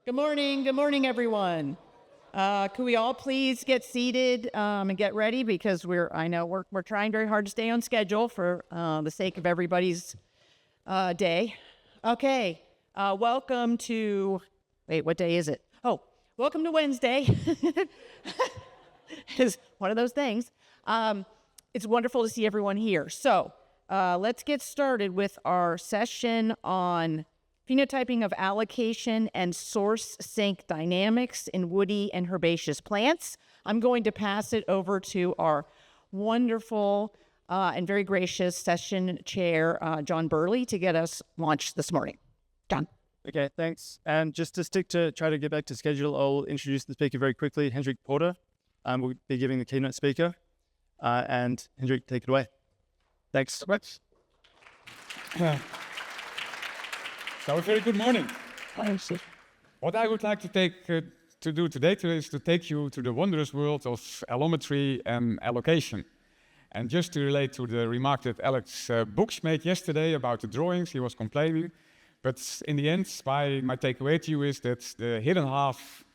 Good morning, everyone. Could we all please get seated and get ready because I know we're trying very hard to stay on schedule for the sake of everybody's day. Okay, welcome to, wait, what day is it? Oh, welcome to Wednesday. It's one of those things. It's wonderful to see everyone here. So let's get started with our session on phenotyping of allocation and source sink dynamics in woody and herbaceous plants. I'm going to pass it over to our wonderful and very gracious session chair, John Burley, to get us launched this morning. John. Okay, thanks. And just to try to get back to schedule, I'll introduce the speaker very quickly. Hendrik Poorter will be giving the keynote speaker. And Hendrik, take it away. Thanks so much. So a very good morning. What I would like to do today is to take you to the wondrous world of allometry and allocation. And just to relate to the remark that Alex Books made yesterday about the drawings, he was complaining. But in the end, my takeaway to you is that the hidden half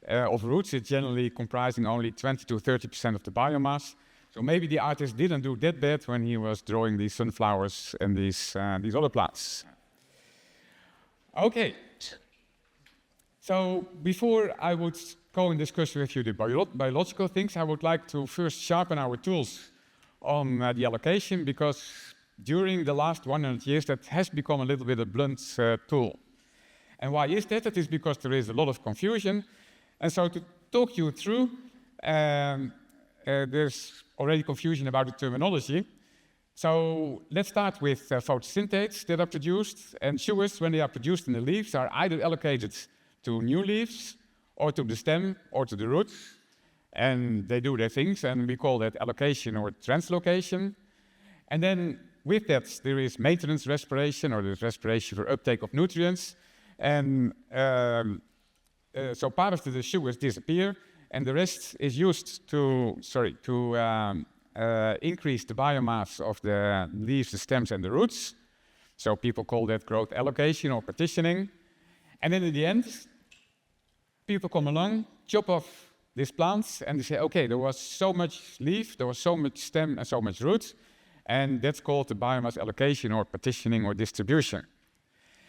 of roots is generally comprising only 20 to 30% of the biomass. So maybe the artist didn't do that bad when he was drawing these sunflowers and these other plants. Okay, so before I would go and discuss with you the biological things, I would like to first sharpen our tools on the allocation, because during the last 100 years that has become a little bit a blunt tool. And why is that? That is because there is a lot of confusion. And so to talk you through, there's already confusion about the terminology. So let's start with photosynthetes that are produced, and sugars, when they are produced in the leaves, are either allocated to new leaves, or to the stem, or to the roots, and they do their things, and we call that allocation or translocation. And then with that, there is maintenance respiration, or there's respiration for uptake of nutrients, and so part of the sugars disappear, and the rest is used to increase the biomass of the leaves, the stems, and the roots. So people call that growth allocation or partitioning. And then in the end, people come along, chop off these plants, and they say, okay, there was so much leaf, there was so much stem, and so much root, and that's called the biomass allocation or partitioning or distribution.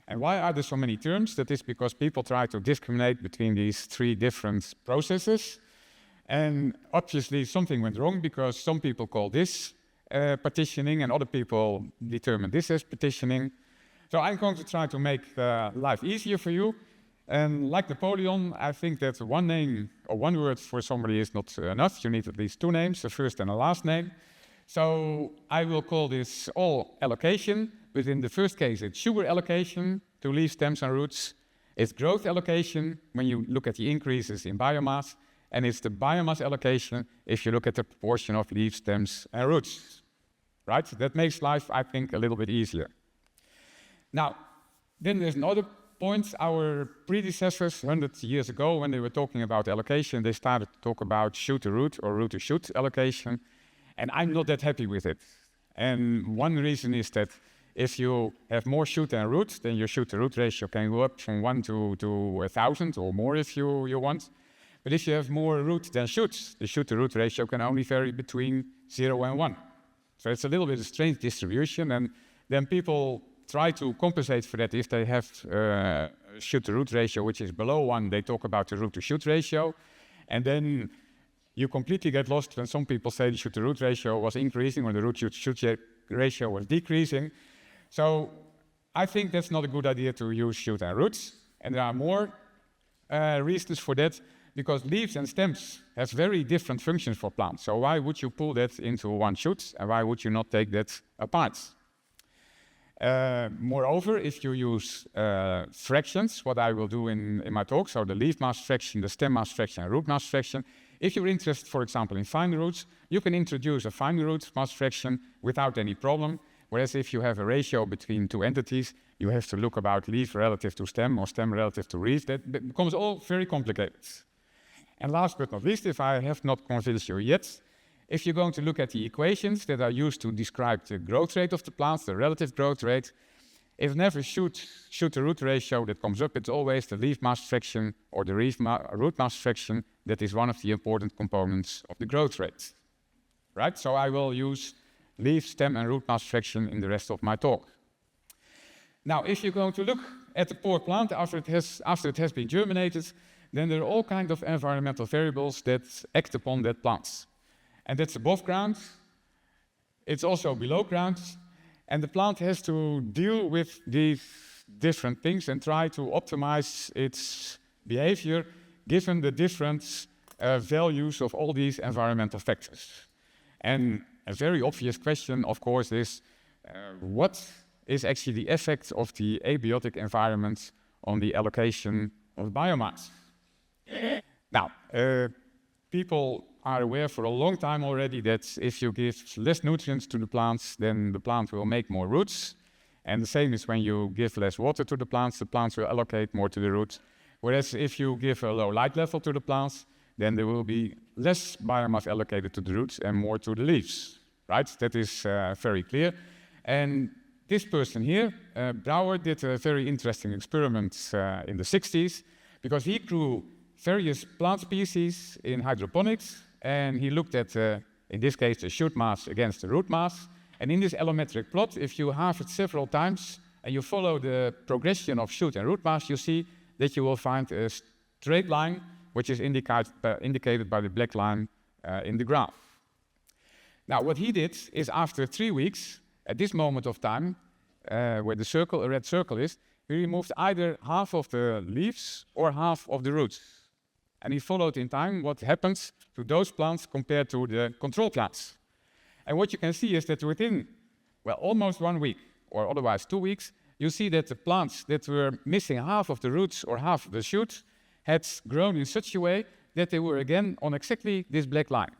And why are there so many terms? That is because people try to discriminate between these three different processes. And obviously something went wrong, because some people call this partitioning and other people determine this as partitioning. So I'm going to try to make life easier for you. And like Napoleon, I think that one name or one word for somebody is not enough. You need at least two names, a first and a last name. So I will call this all allocation, but in the first case it's sugar allocation to leaf, stems and roots. It's growth allocation when you look at the increases in biomass. And it's the biomass allocation if you look at the proportion of leaves, stems, and roots. Right? That makes life, I think, a little bit easier. Now, then there's another point. Our predecessors, 100 years ago, when they were talking about allocation, they started to talk about shoot-to-root or root-to-shoot allocation. And I'm not that happy with it. And one reason is that if you have more shoot than root, then your shoot-to-root ratio can go up from 1 to 1,000 or more if you want. But if you have more root than shoots, the shoot-to-root ratio can only vary between 0 and 1. So it's a little bit of a strange distribution, and then people try to compensate for that. If they have a shoot-to-root ratio which is below 1, they talk about the root-to-shoot ratio. And then you completely get lost when some people say the shoot-to-root ratio was increasing or the root-to-shoot ratio was decreasing. So I think that's not a good idea to use shoot and roots. And there are more reasons for that. Because leaves and stems have very different functions for plants. So why would you pull that into one shoot, and why would you not take that apart? Moreover, if you use fractions, what I will do in my talk, so the leaf mass fraction, the stem mass fraction, and root mass fraction, if you're interested, for example, in fine roots, you can introduce a fine root mass fraction without any problem. Whereas if you have a ratio between two entities, you have to look about leaf relative to stem or stem relative to leaf. That becomes all very complicated. And last but not least, if I have not convinced you yet, if you're going to look at the equations that are used to describe the growth rate of the plants, the relative growth rate, It's never shoot-to-root ratio that comes up. It's always the leaf mass fraction or the root mass fraction that is one of the important components of the growth rate. Right? So I will use leaf, stem, and root mass fraction in the rest of my talk. Now, if you're going to look at the poor plant after it has been germinated, then there are all kinds of environmental variables that act upon that plant. And that's above ground. It's also below ground. And the plant has to deal with these different things and try to optimize its behavior given the different values of all these environmental factors. And a very obvious question, of course, is what is actually the effect of the abiotic environment on the allocation of biomass? Now, people are aware for a long time already that if you give less nutrients to the plants, then the plant will make more roots. And the same is when you give less water to the plants will allocate more to the roots. Whereas if you give a low light level to the plants, then there will be less biomass allocated to the roots and more to the leaves, right? That is very clear. And this person here, Brouwer, did a very interesting experiment in the 60s because he grew various plant species in hydroponics, and he looked at, in this case, the shoot mass against the root mass. And in this allometric plot, if you halve it several times and you follow the progression of shoot and root mass, you see that you will find a straight line, which is indicated by the black line in the graph. Now, what he did is after 3 weeks, at this moment of time, where the circle, a red circle is, he removed either half of the leaves or half of the roots. And he followed in time what happens to those plants compared to the control plants. And what you can see is that within, well, almost 1 week, or otherwise 2 weeks, you see that the plants that were missing half of the roots or half of the shoots had grown in such a way that they were again on exactly this black line.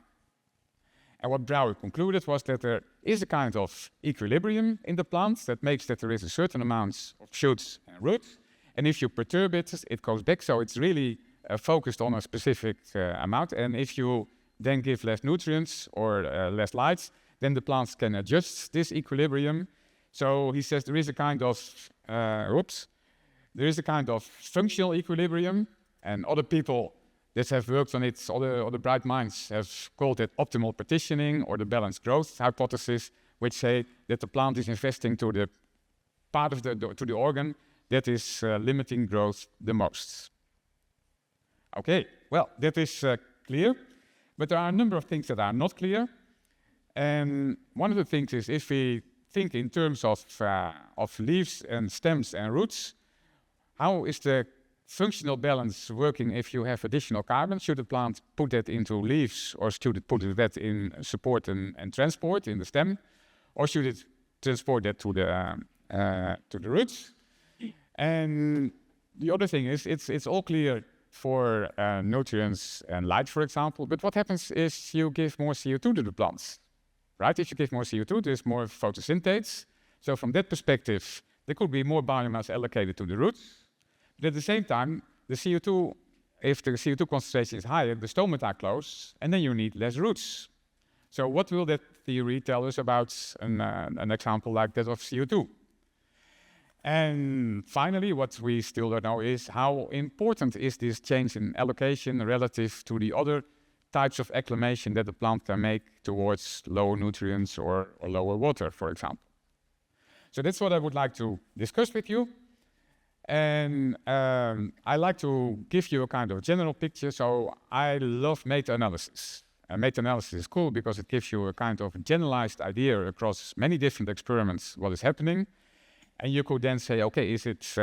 And what Brouwer concluded was that there is a kind of equilibrium in the plants that makes that there is a certain amount of shoots and roots. And if you perturb it, it goes back. So it's really focused on a specific amount. And if you then give less nutrients or less light, then the plants can adjust this equilibrium. So he says there is a kind of, there is a kind of functional equilibrium, and other people that have worked on it, other bright minds have called it optimal partitioning or the balanced growth hypothesis, which say that the plant is investing to the part of the organ that is limiting growth the most. Okay, well, that is clear, but there are a number of things that are not clear. And one of the things is if we think in terms of leaves and stems and roots, how is the functional balance working if you have additional carbon? Should the plant put that into leaves, or should it put that in support and transport in the stem, or should it transport that to the roots? And the other thing is, it's all clear for nutrients and light, for example. But what happens if you give more CO2 to the plants? Right? If you give more CO2, there's more photosynthase. So from that perspective, there could be more biomass allocated to the roots. But at the same time, the CO2, if the CO2 concentration is higher, the stomata close, and then you need less roots. So what will that theory tell us about an example like that of CO2? And finally, what we still don't know is how important is this change in allocation relative to the other types of acclimation that the plant can make towards lower nutrients or lower water, for example. So that's what I would like to discuss with you. And I like to give you a kind of general picture. So I love meta-analysis. Meta-analysis is cool because it gives you a kind of generalized idea across many different experiments what is happening. And you could then say, okay, is it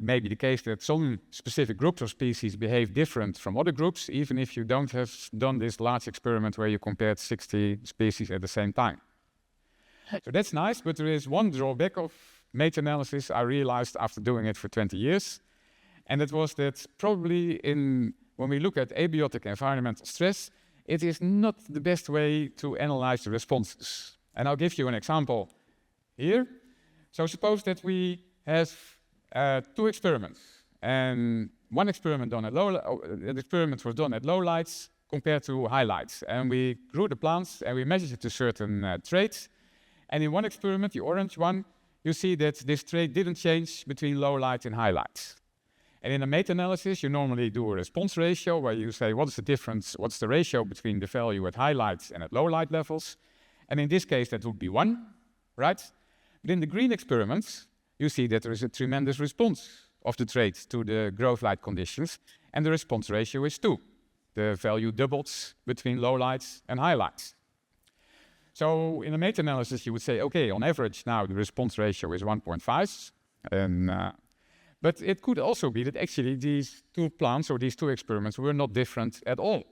maybe the case that some specific groups of species behave different from other groups, even if you don't have done this large experiment where you compared 60 species at the same time. So that's nice, but there is one drawback of meta-analysis I realized after doing it for 20 years. And it was that probably when we look at abiotic environmental stress, it is not the best way to analyze the responses. And I'll give you an example here. So suppose that we have 2 experiments, and one experiment done at the experiment was done at low lights compared to high lights, and we grew the plants and we measured it to certain traits. And in one experiment, the orange one, you see that this trait didn't change between low light and high light. And in a meta-analysis, you normally do a response ratio where you say, what is the difference, what's the ratio between the value at high light and at low light levels? And in this case, that would be 1, right? But in the green experiments, you see that there is a tremendous response of the trait to the growth light conditions, and the response ratio is 2. The value doubles between low lights and high lights. So in a meta-analysis, you would say, okay, on average now the response ratio is 1.5, but it could also be that actually these two plants or these two experiments were not different at all.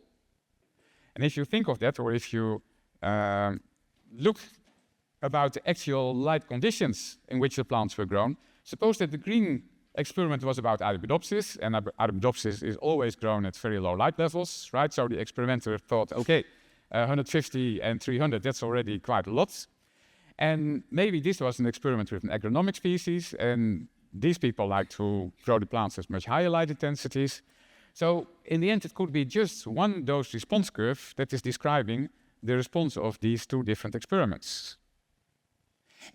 And if you think of that, or if you look about the actual light conditions in which the plants were grown, suppose that the green experiment was about Arabidopsis, and Arabidopsis is always grown at very low light levels, right? So the experimenter thought, okay, 150 and 300, that's already quite a lot. And maybe this was an experiment with an agronomic species, and these people like to grow the plants at much higher light intensities. So in the end, it could be just one dose response curve that is describing the response of these two different experiments.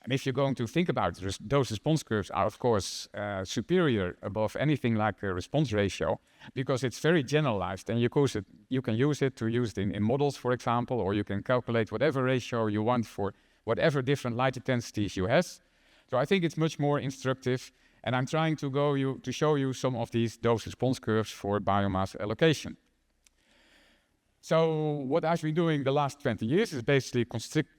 And if you're going to think about it, those response curves are, of course, superior above anything like a response ratio, because it's very generalized, and you can use it in models, for example, or you can calculate whatever ratio you want for whatever different light intensities you have. So I think it's much more instructive, and I'm trying to show you some of these dose response curves for biomass allocation. So what I've been doing the last 20 years is basically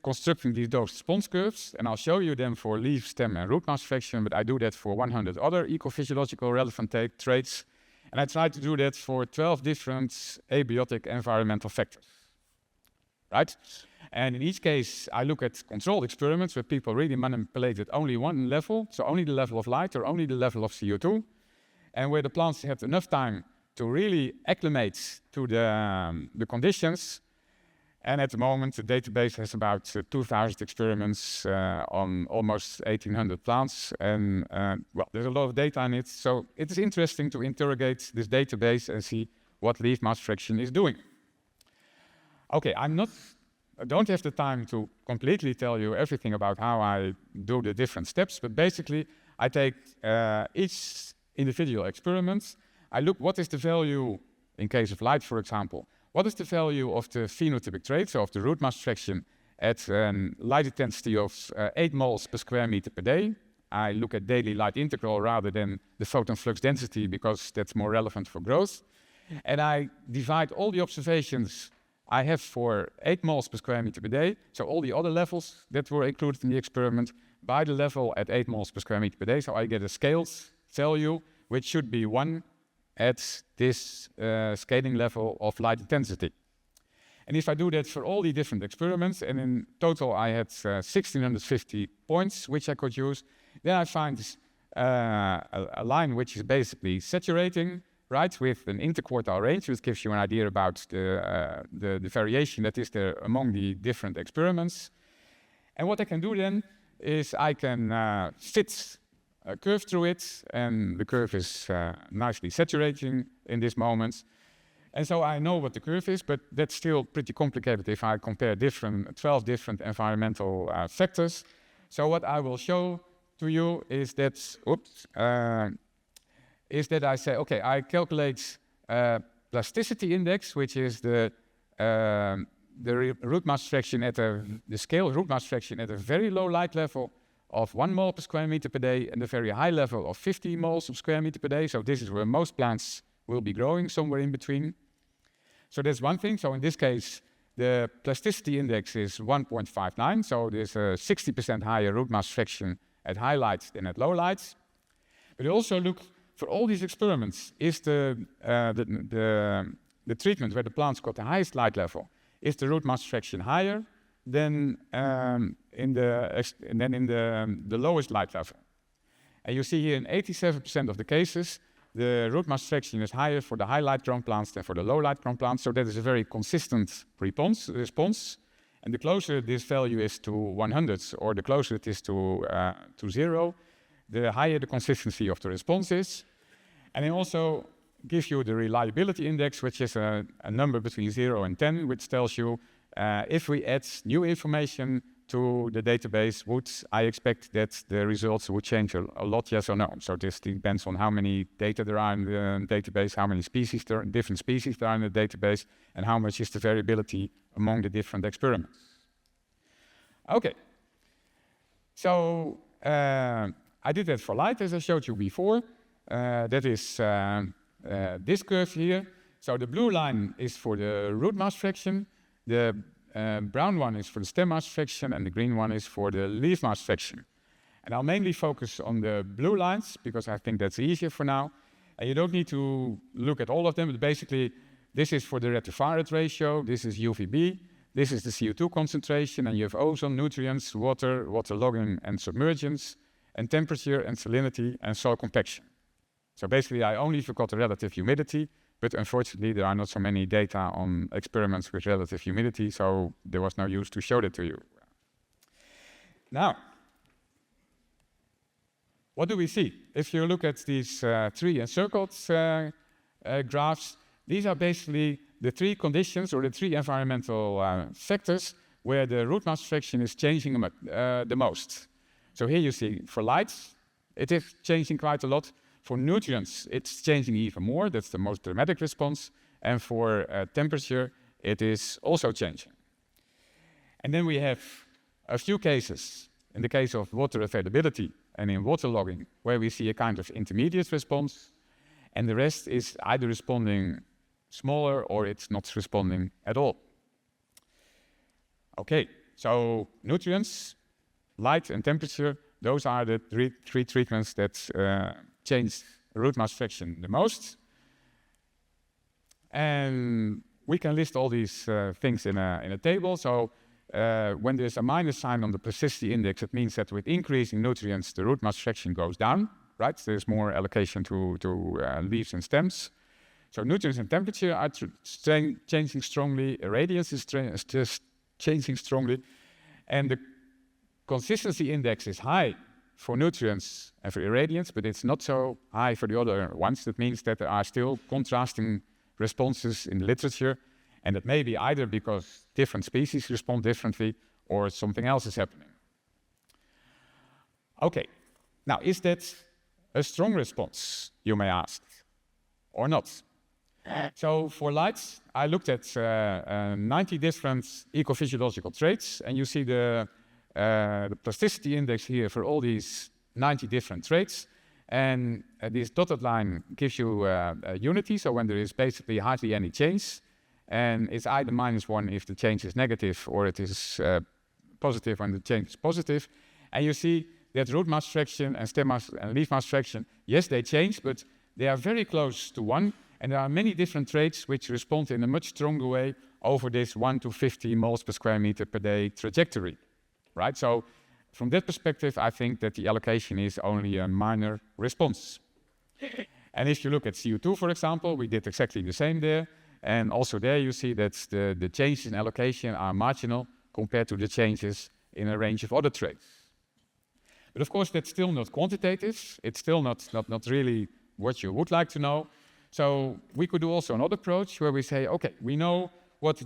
constructing these dose response curves, and I'll show you them for leaf, stem, and root mass fraction, but I do that for 100 other ecophysiological relevant traits, and I try to do that for 12 different a-biotic environmental factors, right? And in each case, I look at controlled experiments where people really manipulated only one level, so only the level of light or only the level of CO2, and where the plants had enough time to really acclimate to the conditions. And at the moment, the database has about 2,000 experiments on almost 1,800 plants. And well, there's a lot of data in it. So it is interesting to interrogate this database and see what leaf mass fraction is doing. Okay, I don't have the time to completely tell you everything about how I do the different steps, but basically I take each individual experiment. I look what is the value, in case of light, for example, what is the value of the phenotypic trait, so of the root mass fraction, at light intensity of 8 moles per square meter per day. I look at daily light integral rather than the photon flux density because that's more relevant for growth. And I divide all the observations I have for 8 moles per square meter per day, so all the other levels that were included in the experiment, by the level at 8 moles per square meter per day. So I get a scaled value, which should be 1 at this scaling level of light intensity. And if I do that for all the different experiments, and in total I had 1,650 points which I could use, then I find a line which is basically saturating, right, with an interquartile range, which gives you an idea about the variation that is there among the different experiments. And what I can do then is I can fit a curve through it, and the curve is nicely saturating in this moment. And so I know what the curve is, but that's still pretty complicated if I compare 12 different environmental factors. So what I will show to you is that, I say, okay, I calculate plasticity index, which is the root mass fraction at the scale root mass fraction at a very low light level of 1 mole per square meter per day and a very high level of 50 moles per square meter per day. So this is where most plants will be growing, somewhere in between. So that's one thing. So in this case, the plasticity index is 1.59. So there's a 60% higher root mass fraction at high light than at low light. But you also look for all these experiments, is the treatment where the plants got the highest light level, is the root mass fraction higher than in the lowest light level. And you see here in 87% of the cases, the root mass fraction is higher for the high light grown plants than for the low light grown plants. So that is a very consistent response. And the closer this value is to 100, or the closer it is to 0, the higher the consistency of the response is. And it also gives you the reliability index, which is a number between 0 and 10, which tells you if we add new information to the database, would I expect that the results would change a lot, yes or no? So this depends on how many data there are in the database, how many species different species there are in the database, and how much is the variability among the different experiments. Okay, so I did that for light, as I showed you before. That is this curve here. So the blue line is for the root mass fraction, the brown one is for the stem mass fraction, and the green one is for the leaf mass fraction. And I'll mainly focus on the blue lines, because I think that's easier for now. And you don't need to look at all of them, but basically, this is for the red-to-far ratio, this is UVB, this is the CO2 concentration, and you have ozone, nutrients, water logging and submergence, and temperature and salinity and soil compaction. So basically, I only forgot the relative humidity, but unfortunately, there are not so many data on experiments with relative humidity, so there was no use to show that to you. Now, what do we see? If you look at these three encircled graphs, these are basically the three conditions or the three environmental factors where the root mass fraction is changing the most. So here you see for light, it is changing quite a lot. For nutrients, it's changing even more. That's the most dramatic response. And for temperature, it is also changing. And then we have a few cases, in the case of water availability and in water logging, where we see a kind of intermediate response. And the rest is either responding smaller or it's not responding at all. Okay, so nutrients, light and temperature, those are the three treatments that change root mass fraction the most. And we can list all these things in a table. So when there's a minus sign on the plasticity index, it means that with increasing nutrients, the root mass fraction goes down, right? There's more allocation to leaves and stems. So nutrients and temperature are changing strongly. Irradiance is just changing strongly. And the consistency index is high for nutrients and for irradiance, but it's not so high for the other ones. That means that there are still contrasting responses in the literature, and that may be either because different species respond differently or something else is happening. Okay, now is that a strong response, you may ask, or not? So for light, I looked at 90 different ecophysiological traits, and you see the plasticity index here for all these 90 different traits. And this dotted line gives you a unity, so when there is basically hardly any change. And it's either -1 if the change is negative, or it is positive when the change is positive. And you see that root mass fraction and stem mass and leaf mass fraction, yes, they change, but they are very close to 1. And there are many different traits which respond in a much stronger way over this 1 to 50 moles per square meter per day trajectory. Right? So from that perspective, I think that the allocation is only a minor response. And if you look at CO2, for example, we did exactly the same there. And also there you see that the changes in allocation are marginal compared to the changes in a range of other traits. But of course, that's still not quantitative. It's still not really what you would like to know. So we could do also another approach where we say, okay, we know what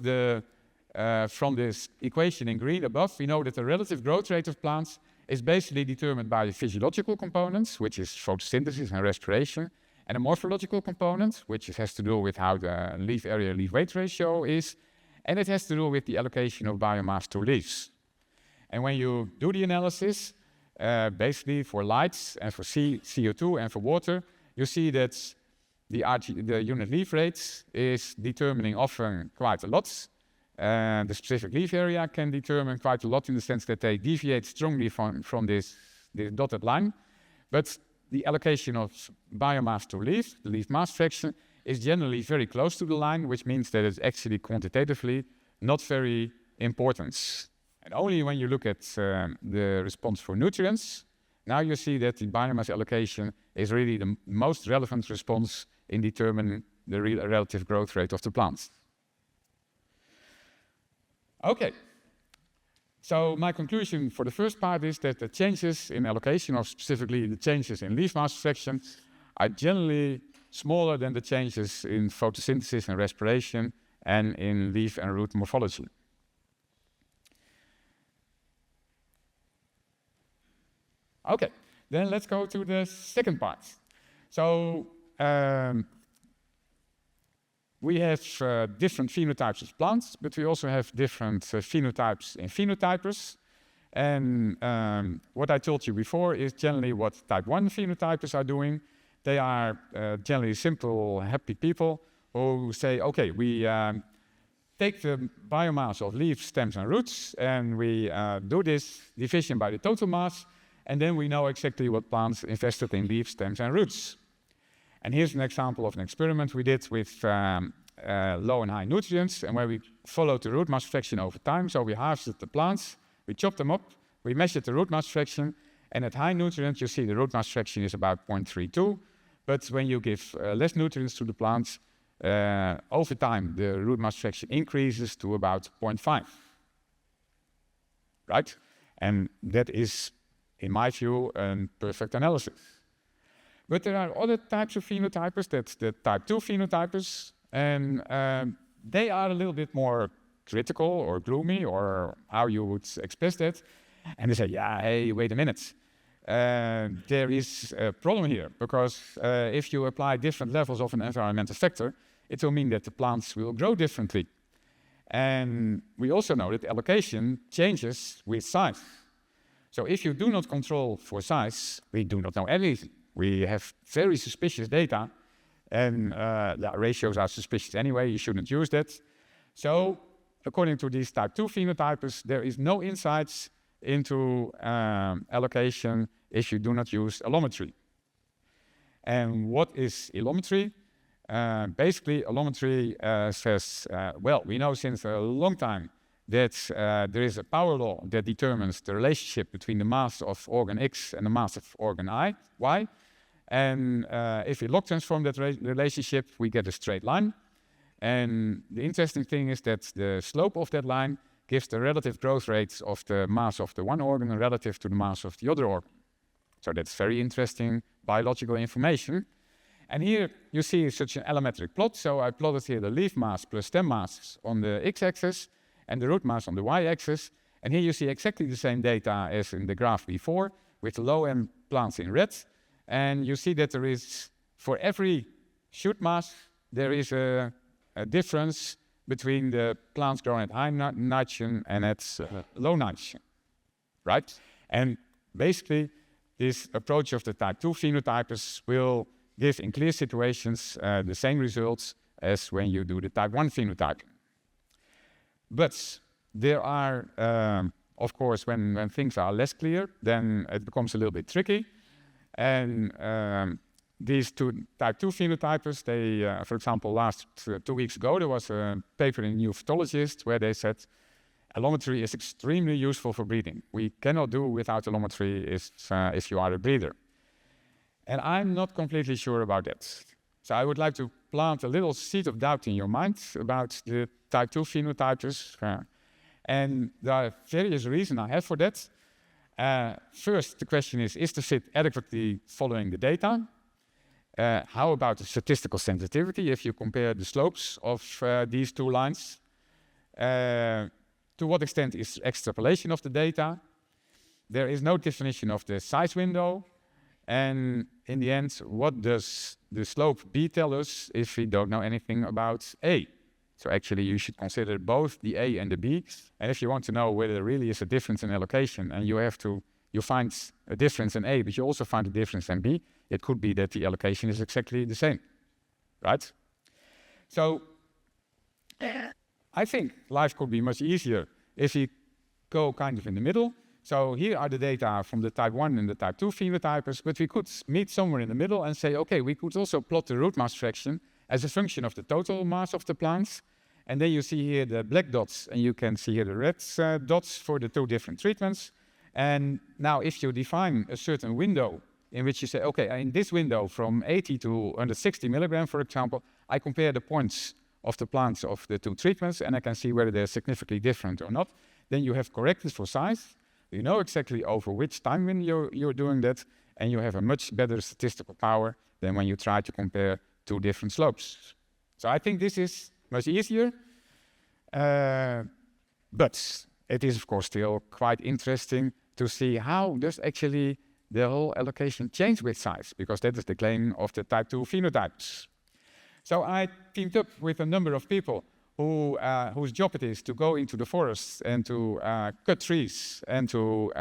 from this equation in green above, we know that the relative growth rate of plants is basically determined by the physiological components, which is photosynthesis and respiration, and a morphological component, which has to do with how the leaf area leaf weight ratio is, and it has to do with the allocation of biomass to leaves. And when you do the analysis, basically for lights and for CO2 and for water, you see that the unit leaf rate is determining often quite a lot. The specific leaf area can determine quite a lot in the sense that they deviate strongly from this dotted line. But the allocation of biomass to leaf, the leaf mass fraction, is generally very close to the line, which means that it's actually quantitatively not very important. And only when you look at the response for nutrients, now you see that the biomass allocation is really the most relevant response in determining the relative growth rate of the plants. Okay, so my conclusion for the first part is that the changes in allocation, or specifically the changes in leaf mass fraction, are generally smaller than the changes in photosynthesis and respiration and in leaf and root morphology. Okay, then let's go to the second part. So we have different phenotypes of plants, but we also have different phenotypes in phenotypers. And what I told you before is generally what type 1 phenotypers are doing. They are generally simple, happy people who say, okay, we take the biomass of leaves, stems, and roots, and we do this division by the total mass, and then we know exactly what plants invested in leaves, stems, and roots. And here's an example of an experiment we did with low and high nutrients, and where we followed the root mass fraction over time. So we harvested the plants, we chopped them up, we measured the root mass fraction, and at high nutrients, you see the root mass fraction is about 0.32. But when you give less nutrients to the plants, over time, the root mass fraction increases to about 0.5. Right? And that is, in my view, a perfect analysis. But there are other types of phenotypers, that's the type 2 phenotypers, and they are a little bit more critical or gloomy, or how you would express that. And they say, yeah, hey, wait a minute. There is a problem here, because if you apply different levels of an environmental factor, it will mean that the plants will grow differently. And we also know that allocation changes with size. So if you do not control for size, we do not know anything. We have very suspicious data, and the ratios are suspicious anyway, you shouldn't use that. So according to these type 2 phenotypers, there is no insights into allocation if you do not use allometry. And what is allometry? Basically, allometry says, well, we know since a long time that there is a power law that determines the relationship between the mass of organ X and the mass of organ Y. And if we log transform that relationship, we get a straight line. And the interesting thing is that the slope of that line gives the relative growth rates of the mass of the one organ relative to the mass of the other organ. So that's very interesting biological information. And here you see such an allometric plot. So I plotted here the leaf mass plus stem mass on the x-axis and the root mass on the y-axis. And here you see exactly the same data as in the graph before, with the low-end plants in red. And you see that there is, for every shoot mass, there is a difference between the plants growing at high nitrogen and at low nitrogen, right? And basically, this approach of the type 2 phenotypers will give in clear situations the same results as when you do the type 1 phenotyping. But there are, of course, when things are less clear, then it becomes a little bit tricky. And these two type 2 phenotypers, they, for example, last 2 weeks ago, there was a paper in New Phytologist where they said allometry is extremely useful for breeding. We cannot do without allometry if you are a breeder. And I'm not completely sure about that. So I would like to plant a little seed of doubt in your mind about the type 2 phenotypers. And there are various reasons I have for that. First, the question is the fit adequately following the data? How about the statistical sensitivity if you compare the slopes of these two lines? To what extent is extrapolation of the data? There is no definition of the size window. And in the end, what does the slope B tell us if we don't know anything about A? So actually, you should consider both the A and the B. And if you want to know whether there really is a difference in allocation, and you find a difference in A, but you also find a difference in B, it could be that the allocation is exactly the same, right? So I think life could be much easier if we go kind of in the middle. So here are the data from the type 1 and the type 2 phenotypers, but we could meet somewhere in the middle and say, okay, we could also plot the root mass fraction as a function of the total mass of the plants. And then you see here the black dots, and you can see here the red dots for the two different treatments. And now if you define a certain window in which you say, okay, in this window from 80 to 160 milligram, for example, I compare the points of the plants of the two treatments, and I can see whether they're significantly different or not. Then you have corrected for size. You know exactly over which time window you're doing that, and you have a much better statistical power than when you try to compare two different slopes. So I think this is much easier, but it is, of course, still quite interesting to see how does actually the whole allocation change with size, because that is the claim of the type 2 phenotypes. So I teamed up with a number of people whose job it is to go into the forests and to cut trees and to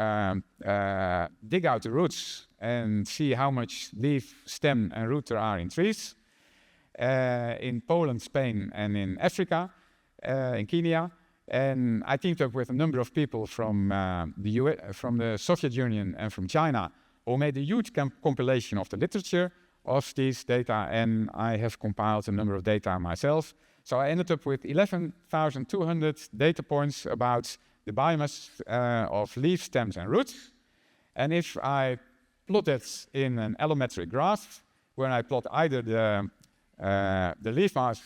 dig out the roots and see how much leaf, stem and root there are in trees in Poland, Spain and in Africa, in Kenya. And I teamed up with a number of people from the Soviet Union and from China who made a huge compilation of the literature of these data, and I have compiled a number of data myself. So I ended up with 11,200 data points about the biomass of leaves, stems and roots. And if I plot it in an allometric graph, where I plot either the leaf mass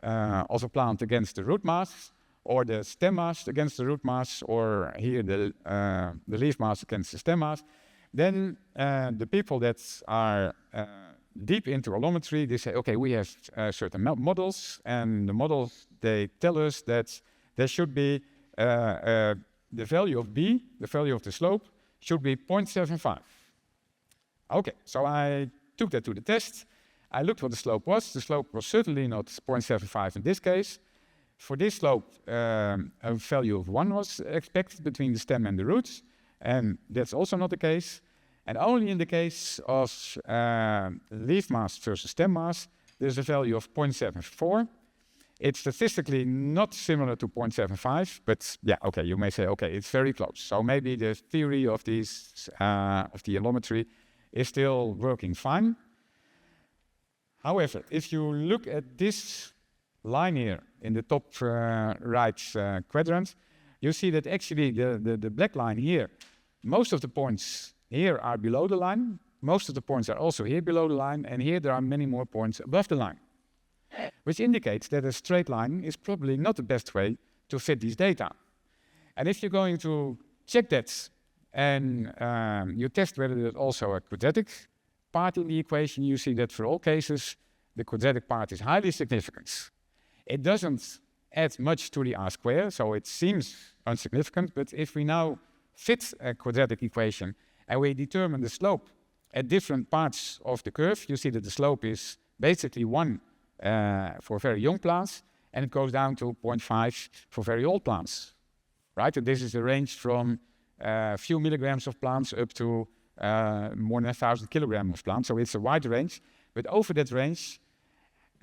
of a plant against the root mass, or the stem mass against the root mass, or here the leaf mass against the stem mass, then the people that are deep into allometry, they say, okay, we have certain models, and the models, they tell us that there should be the value of B, the value of the slope, should be 0.75. Okay, so I took that to the test. I looked what the slope was. The slope was certainly not 0.75 in this case. For this slope, a value of 1 was expected between the stem and the roots, and that's also not the case. And only in the case of leaf mass versus stem mass, there's a value of 0.74. It's statistically not similar to 0.75, but yeah, okay, you may say, okay, it's very close. So maybe the theory of these of the allometry is still working fine. However, if you look at this line here in the top right quadrant, you see that actually the black line here, most of the points here are below the line, most of the points are also here below the line, and here there are many more points above the line, which indicates that a straight line is probably not the best way to fit these data. And if you're going to check that and you test whether there's also a quadratic part in the equation, you see that for all cases, the quadratic part is highly significant. It doesn't add much to the R square, so it seems insignificant, but if we now fit a quadratic equation and we determine the slope at different parts of the curve, you see that the slope is basically 1 for very young plants, and it goes down to 0.5 for very old plants, right? And this is a range from a few milligrams of plants up to more than 1,000 kilograms of plants, so it's a wide range. But over that range,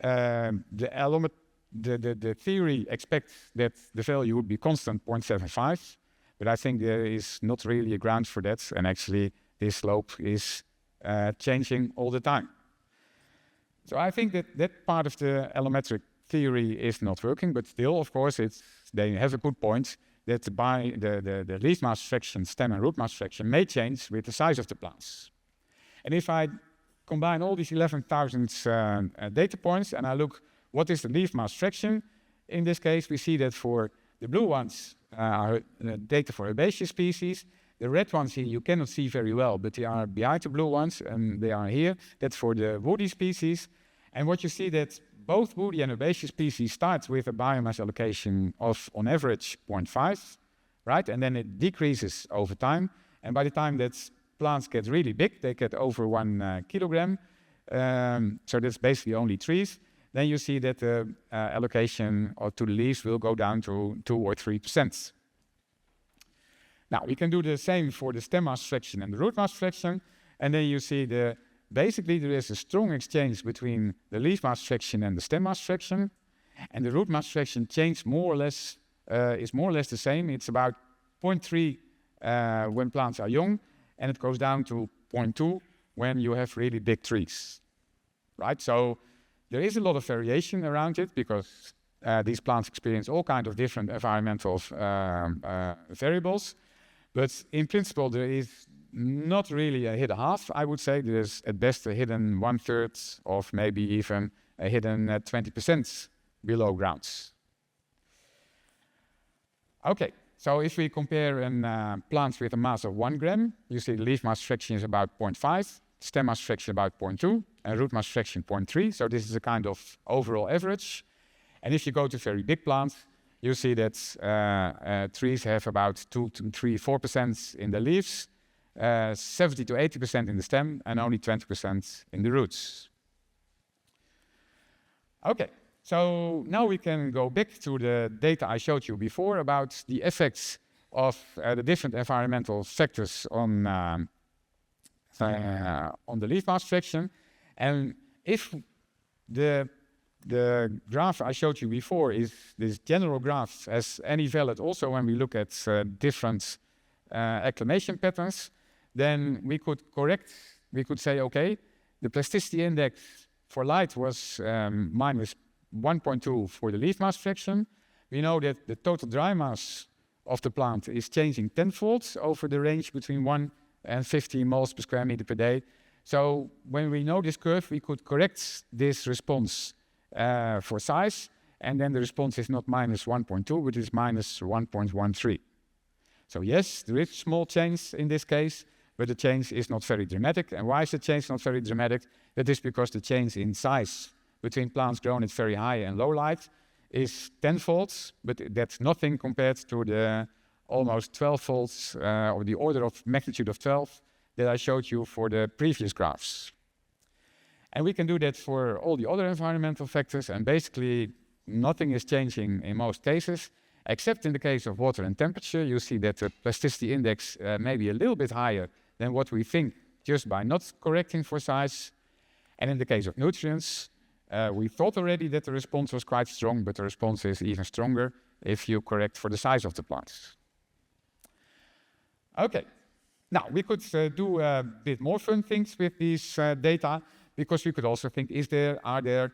the theory expects that the value would be constant 0.75, but I think there is not really a ground for that, and actually this slope is changing all the time. So I think that that part of the allometric theory is not working, but still, of course, they have a good point that the leaf mass fraction, stem and root mass fraction may change with the size of the plants. And if I combine all these 11,000 data points and I look what is the leaf mass fraction, in this case we see that for the blue ones are data for herbaceous species. The red ones here you cannot see very well, but they are behind the blue ones, and they are here. That's for the woody species. And what you see that both woody and herbaceous species start with a biomass allocation of, on average, 0.5, right? And then it decreases over time. And by the time that plants get really big, they get over 1 kilogram. So that's basically only trees. Then you see that the allocation to the leaves will go down to 2 or 3%. Now, we can do the same for the stem mass fraction and the root mass fraction. And then you see basically there is a strong exchange between the leaf mass fraction and the stem mass fraction. And the root mass fraction change more or less is more or less the same. It's about 0.3 when plants are young, and it goes down to 0.2 when you have really big trees, right? So there is a lot of variation around it because these plants experience all kinds of different environmental variables. But in principle, there is not really a hidden half, I would say. There is at best a hidden 1/3 of maybe even a hidden 20% below grounds. Okay, so if we compare plants with a mass of 1 gram, you see the leaf mass fraction is about 0.5, stem mass fraction about 0.2, and root mass fraction 0.3. So this is a kind of overall average. And if you go to very big plants, you see that trees have about 2 to 3, 4% in the leaves, 70 to 80% in the stem, and only 20% in the roots. Okay, so now we can go back to the data I showed you before about the effects of the different environmental factors on the leaf mass fraction. And if the graph I showed you before is this general graph as any valid also when we look at different acclimation patterns, then we could say, okay, the plasticity index for light was minus 1.2 for the leaf mass fraction. We know that the total dry mass of the plant is changing tenfold over the range between 1 and 15 moles per square meter per day. So when we know this curve, we could correct this response for size, and then the response is not minus 1.2, but is minus 1.13. So yes, there is small change in this case, but the change is not very dramatic. And why is the change not very dramatic? That is because the change in size between plants grown at very high and low light is tenfold, but that's nothing compared to the almost 12-fold, or the order of magnitude of 12 that I showed you for the previous graphs. And we can do that for all the other environmental factors, and basically nothing is changing in most cases, except in the case of water and temperature. You see that the plasticity index may be a little bit higher than what we think just by not correcting for size. And in the case of nutrients, we thought already that the response was quite strong, but the response is even stronger if you correct for the size of the plants. Okay, now we could do a bit more fun things with these data, because we could also think, are there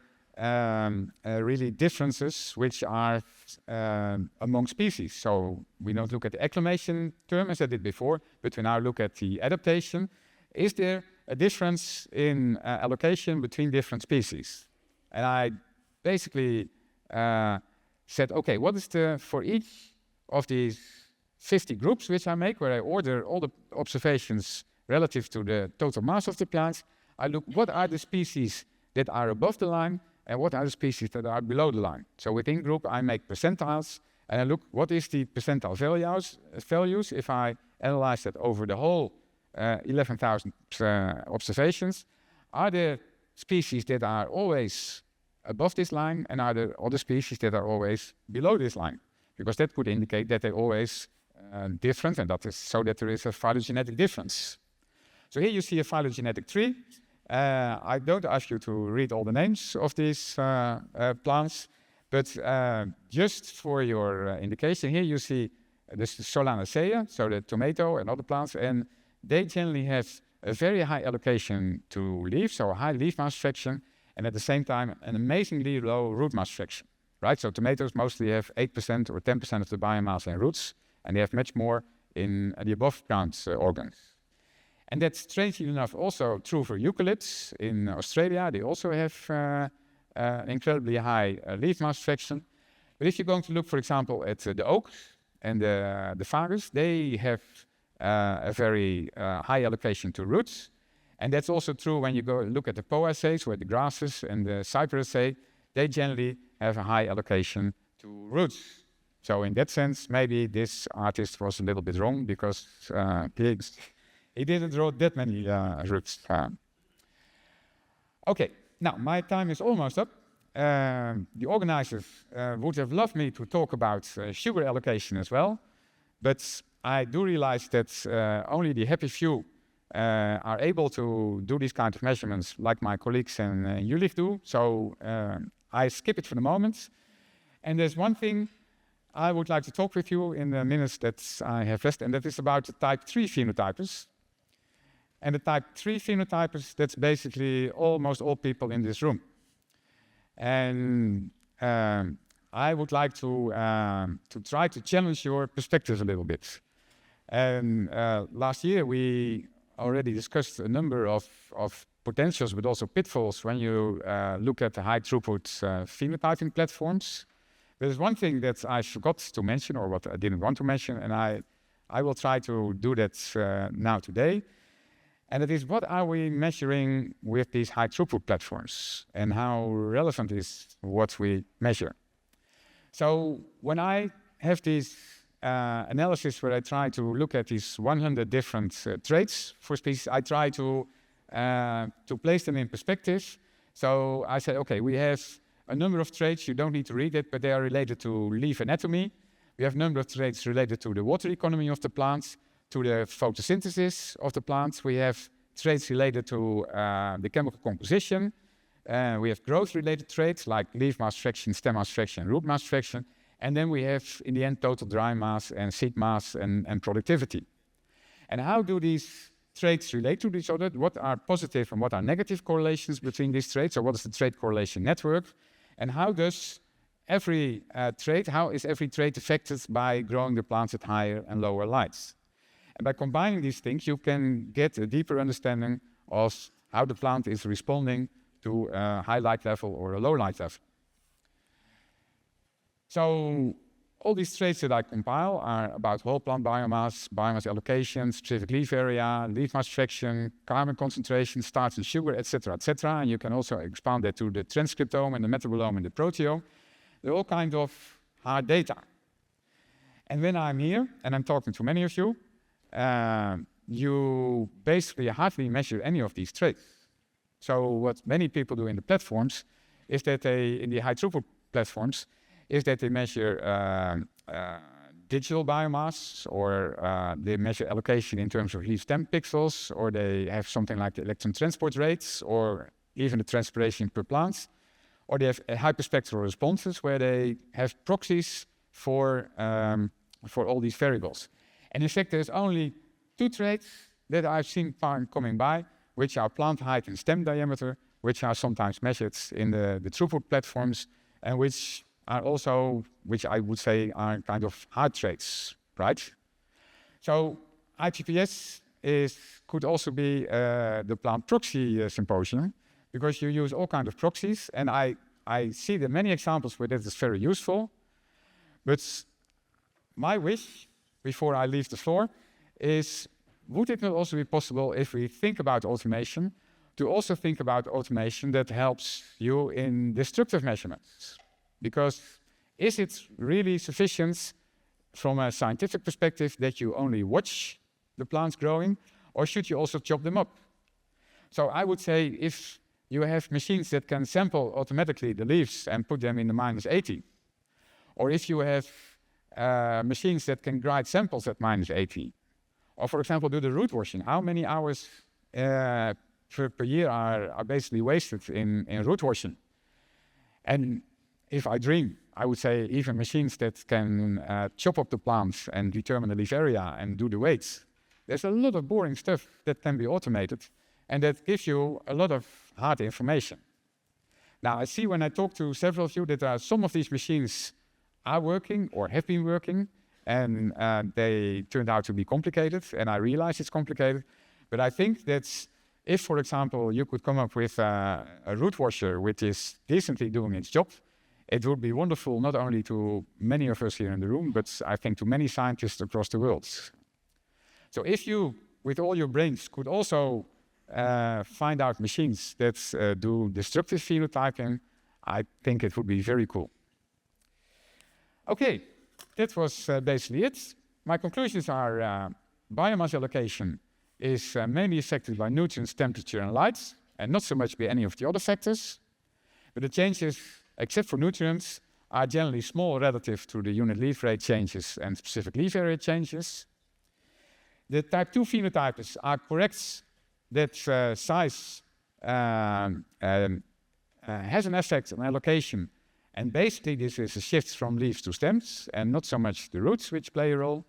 really differences which are among species? So we don't look at the acclimation term as I did before, but we now look at the adaptation. Is there a difference in allocation between different species? And I basically said, okay, what is for each of these 50 groups which I make, where I order all the observations relative to the total mass of the plants, I look what are the species that are above the line and what are the species that are below the line. So within group I make percentiles, and I look what is the percentile values if I analyze that over the whole 11,000 observations. Are there species that are always above this line, and are there other species that are always below this line? Because that could indicate that they're always different, and that is so that there is a phylogenetic difference. So here you see a phylogenetic tree. I don't ask you to read all the names of these plants, but just for your indication, here you see the Solanaceae, so the tomato and other plants, and they generally have a very high allocation to leaves, so a high leaf mass fraction, and at the same time an amazingly low root mass fraction, right? So tomatoes mostly have 8% or 10% of the biomass in roots, and they have much more in the above ground organs. And that's strangely enough also true for eucalypts. In Australia, they also have incredibly high leaf mass fraction. But if you're going to look, for example, at the oaks and the fagus, they have a very high allocation to roots. And that's also true when you go look at the Poaceae, where the grasses and the Cyperaceae, they generally have a high allocation to roots. So in that sense, maybe this artist was a little bit wrong, because he didn't draw that many roots. Okay, now my time is almost up. The organizers would have loved me to talk about sugar allocation as well, but I do realize that only the happy few are able to do these kind of measurements like my colleagues and Jülich do, so I skip it for the moment. And there's one thing I would like to talk with you in the minutes that I have left, and that is about the type 3 phenotypers. And the type 3 phenotypers, that's basically almost all people in this room. And I would like to try to challenge your perspectives a little bit. And last year we already discussed a number of potentials, but also pitfalls when you look at the high throughput phenotyping platforms. There's one thing that I forgot to mention, or what I didn't want to mention, and I will try to do that now today. And it is, what are we measuring with these high throughput platforms, and how relevant is what we measure? So when I have these analysis where I try to look at these 100 different traits for species. I try to place them in perspective. So I said, okay, we have a number of traits. You don't need to read it, but they are related to leaf anatomy. We have a number of traits related to the water economy of the plants, to the photosynthesis of the plants. We have traits related to the chemical composition. We have growth-related traits like leaf mass fraction, stem mass fraction, root mass fraction. And then we have, in the end, total dry mass and seed mass and productivity. And how do these traits relate to each other? What are positive and what are negative correlations between these traits? Or what is the trait correlation network? And how does every trait affected by growing the plants at higher and lower lights? And by combining these things, you can get a deeper understanding of how the plant is responding to a high light level or a low light level. So all these traits that I compile are about whole plant biomass, biomass allocation, specific leaf area, leaf mass fraction, carbon concentration, starch and sugar, etc., etc. And you can also expand that to the transcriptome and the metabolome and the proteome. They're all kind of hard data. And when I'm here, and I'm talking to many of you, you basically hardly measure any of these traits. So what many people do in the platforms is that in the high throughput platforms, is that they measure digital biomass, or they measure allocation in terms of leaf stem pixels, or they have something like the electron transport rates, or even the transpiration per plant, or they have hyperspectral responses where they have proxies for all these variables. And in fact, there's only 2 traits that I've seen coming by, which are plant height and stem diameter, which are sometimes measured in the throughput platforms, and which are also, which I would say are kind of hard traits, right? So IPPS could also be the plant proxy symposium, because you use all kinds of proxies, and I see the many examples where that is very useful. But my wish, before I leave the floor, is would it not also be possible, if we think about automation, to also think about automation that helps you in destructive measurements? Because is it really sufficient from a scientific perspective that you only watch the plants growing, or should you also chop them up? So I would say if you have machines that can sample automatically the leaves and put them in the -80, or if you have machines that can grind samples at -80, or for example do the root washing, how many hours per year are basically wasted in root washing? And if I dream, I would say even machines that can chop up the plants and determine the leaf area and do the weights. There's a lot of boring stuff that can be automated, and that gives you a lot of hard information. Now, I see when I talk to several of you that some of these machines are working or have been working, and they turned out to be complicated, and I realize it's complicated. But I think that if, for example, you could come up with a root washer which is decently doing its job, it would be wonderful not only to many of us here in the room, but I think to many scientists across the world. So if you, with all your brains, could also find out machines that do destructive phenotyping, I think it would be very cool. Okay, that was basically it. My conclusions are biomass allocation is mainly affected by nutrients, temperature, and light, and not so much by any of the other factors. But the changes, except for nutrients, are generally small relative to the unit leaf rate changes and specific leaf area changes. The type 2 phenotypes are correct that size has an effect on allocation, and basically this is a shift from leaves to stems, and not so much the roots which play a role.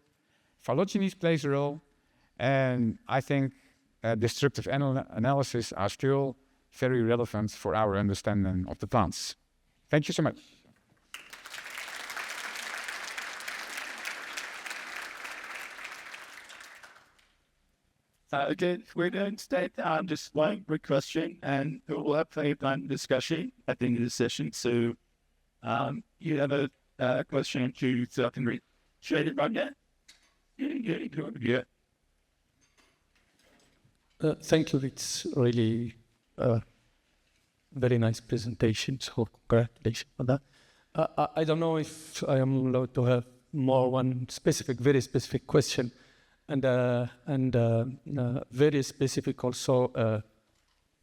Phylogeny plays a role, and I think destructive analysis are still very relevant for our understanding of the plants. Thank you so much. Okay, we're going to take just one quick question, and we'll have plenty of time for discussion at the end of the session. So you have a question to self and read. Should I run that? Yeah. Thank you. It's really very nice presentation. So congratulations on that. I don't know if I am allowed to have more one specific, very specific question, and very specific also.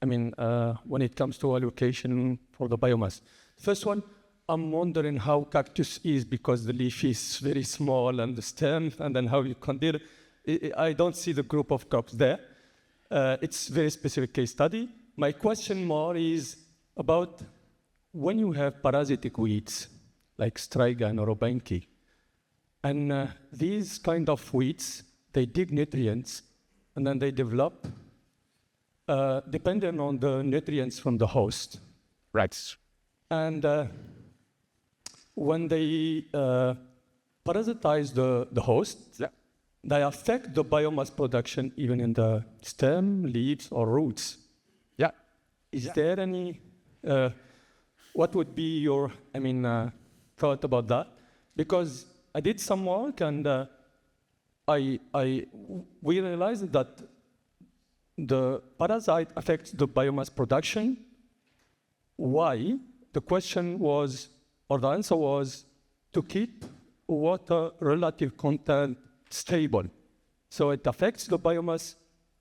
When it comes to allocation for the biomass. First one, I'm wondering how cactus is because the leaf is very small and the stem, and then how you consider. I don't see the group of crops there. It's very specific case study. My question more is about when you have parasitic weeds like striga or obenki, and these kind of weeds, they dig nutrients and then they develop depending on the nutrients from the host. Right. And when they parasitize the host, Yeah. they affect the biomass production even in the stem, leaves, or roots. Yeah. Is there any, what would be your, thought about that? Because I did some work and we realized that the parasite affects the biomass production. Why? The question was, or the answer was, to keep water relative content stable. So it affects the biomass,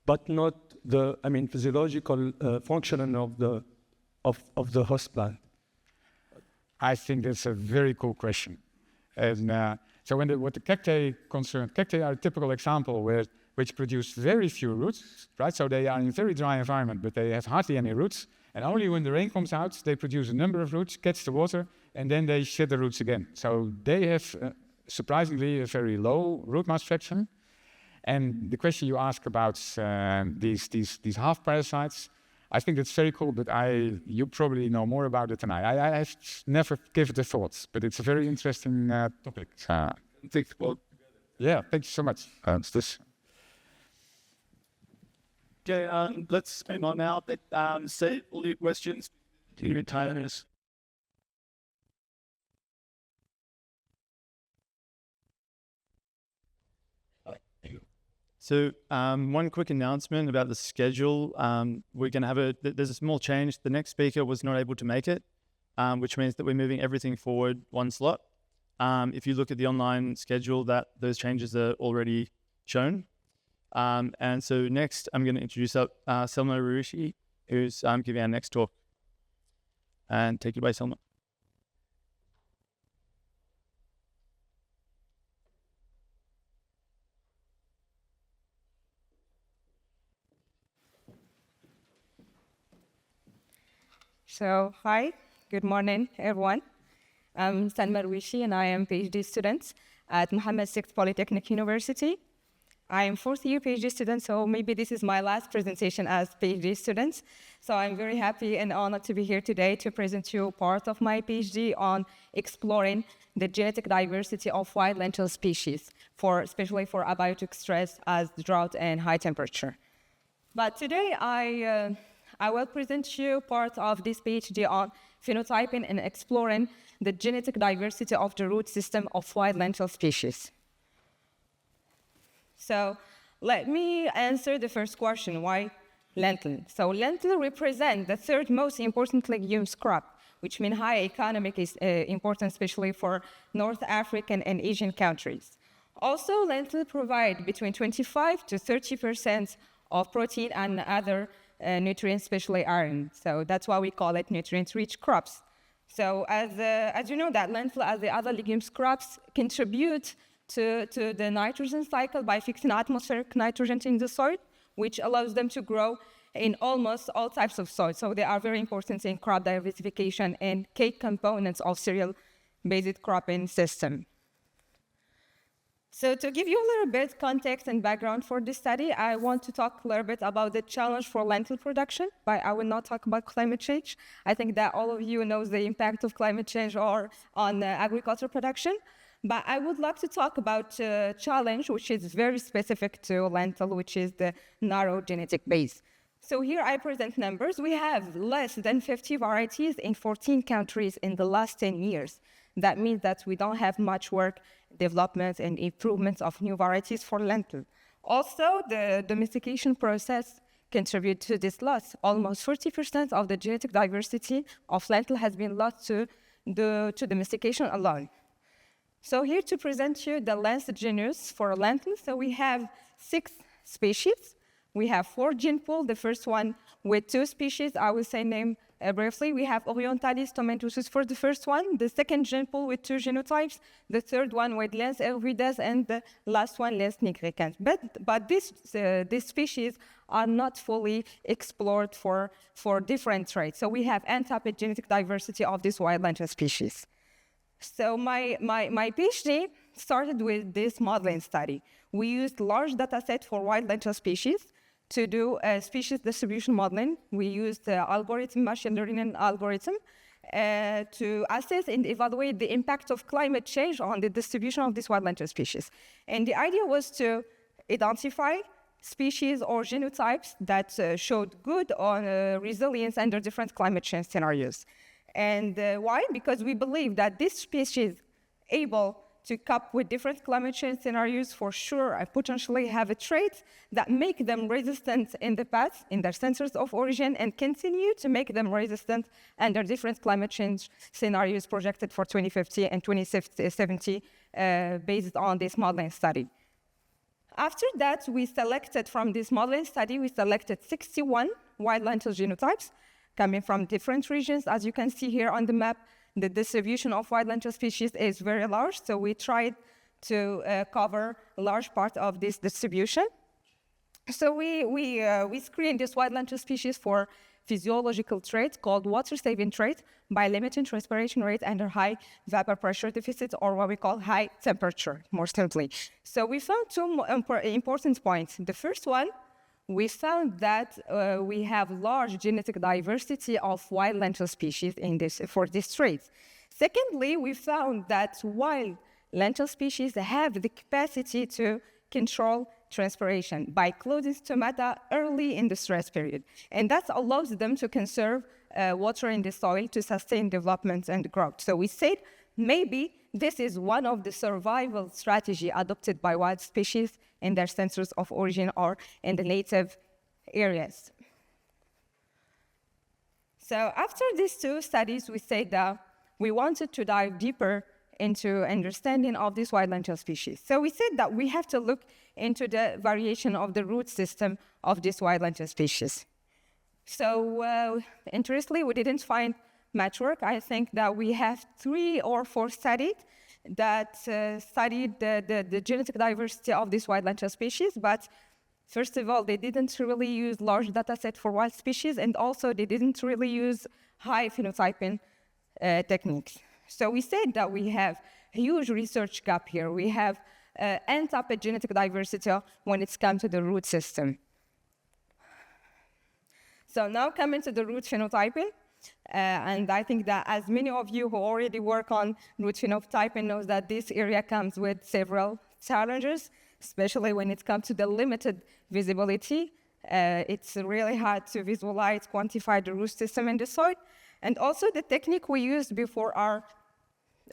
but not the, physiological functioning of the host plant. I think that's a very cool question. And so what the cacti concern, cacti are a typical example which produce very few roots, right? So they are in a very dry environment, but they have hardly any roots. And only when the rain comes out, they produce a number of roots, catch the water, and then they shed the roots again. So they have, surprisingly, a very low root mass fraction. And the question you ask about these half parasites, I think that's very cool, but you probably know more about it than I have never given it a thought, but it's a very interesting topic. Yeah, thank you so much. Okay, let's move on now. Say all your questions to your retirees. So one quick announcement about the schedule. We're going to have there's a small change. The next speaker was not able to make it, which means that we're moving everything forward one slot. If you look at the online schedule, those changes are already shown. And so next, I'm going to introduce Selma Ruishi, who's giving our next talk. And take it away, Selma. So, hi, good morning, everyone. I'm Selma Ruishi, and I am PhD student at Mohammed VI Polytechnic University. I am fourth year PhD student, so maybe this is my last presentation as PhD student. So I'm very happy and honored to be here today to present you part of my PhD on exploring the genetic diversity of wild lentil species, especially for abiotic stress as drought and high temperature. But today I will present you part of this PhD on phenotyping and exploring the genetic diversity of the root system of wild lentil species. So let me answer the first question, why lentil? So lentil represent the third most important legumes crop, which means high economic is important, especially for North African and Asian countries. Also, lentil provide between 25 to 30% of protein and other nutrients, especially iron. So that's why we call it nutrient-rich crops. So as you know, that lentil, as the other legumes crops, contribute to the nitrogen cycle by fixing atmospheric nitrogen in the soil, which allows them to grow in almost all types of soil. So they are very important in crop diversification and key components of cereal-based cropping system. So to give you a little bit context and background for this study, I want to talk a little bit about the challenge for lentil production, but I will not talk about climate change. I think that all of you knows the impact of climate change or on agricultural production. But I would like to talk about a challenge which is very specific to lentil, which is the narrow genetic base. So here I present numbers. We have less than 50 varieties in 14 countries in the last 10 years. That means that we don't have much work, development, and improvements of new varieties for lentil. Also, the domestication process contributes to this loss. Almost 40% of the genetic diversity of lentil has been lost to domestication alone. So here to present you the lens genus for lentil. So we have 6 species. We have 4 gene pool. The first one with 2 species, I will say name briefly. We have Orientalis tomentosus for the first one, the second gene pool with 2 genotypes, the third one with Lens hervides, and the last one Lens nigricans. But these species are not fully explored for different traits. So we have untapped genetic diversity of this wild lentil species. So my PhD started with this modeling study. We used large data set for wild lentil species to do species distribution modeling. We used machine learning algorithm to assess and evaluate the impact of climate change on the distribution of this wild lentil species. And the idea was to identify species or genotypes that showed good on resilience under different climate change scenarios. And why? Because we believe that this species able to cope with different climate change scenarios for sure and potentially have a trait that make them resistant in the past in their centers of origin and continue to make them resistant under different climate change scenarios projected for 2050 and 2070 based on this modeling study. After that, we selected from this modeling study, we selected 61 wild lentil genotypes coming from different regions. As you can see here on the map, the distribution of wild lentil species is very large, so we tried to cover a large part of this distribution. So we screened this wild lentil species for physiological trait called water-saving trait by limiting transpiration rate under high vapor pressure deficit, or what we call high temperature, more simply. So we found 2 important points. The first one, we found that we have large genetic diversity of wild lentil species for this trait. Secondly, we found that wild lentil species have the capacity to control transpiration by closing stomata early in the stress period. And that allows them to conserve water in the soil to sustain development and growth. So we said maybe this is one of the survival strategies adopted by wild species in their centers of origin or in the native areas. So after these 2 studies, we said that we wanted to dive deeper into understanding of this wild lentil species. So we said that we have to look into the variation of the root system of this wild lentil species. So interestingly, we didn't find much work. I think that we have 3 or 4 studies that studied the genetic diversity of this wild lentil species, but first of all, they didn't really use large data set for wild species, and also they didn't really use high phenotyping techniques. So we said that we have a huge research gap here. We have untapped genetic diversity when it's come to the root system. So now coming to the root phenotyping, and I think that as many of you who already work on root phenotyping knows that this area comes with several challenges, especially when it comes to the limited visibility. It's really hard to visualize, quantify the root system in the soil. And also the technique we used before are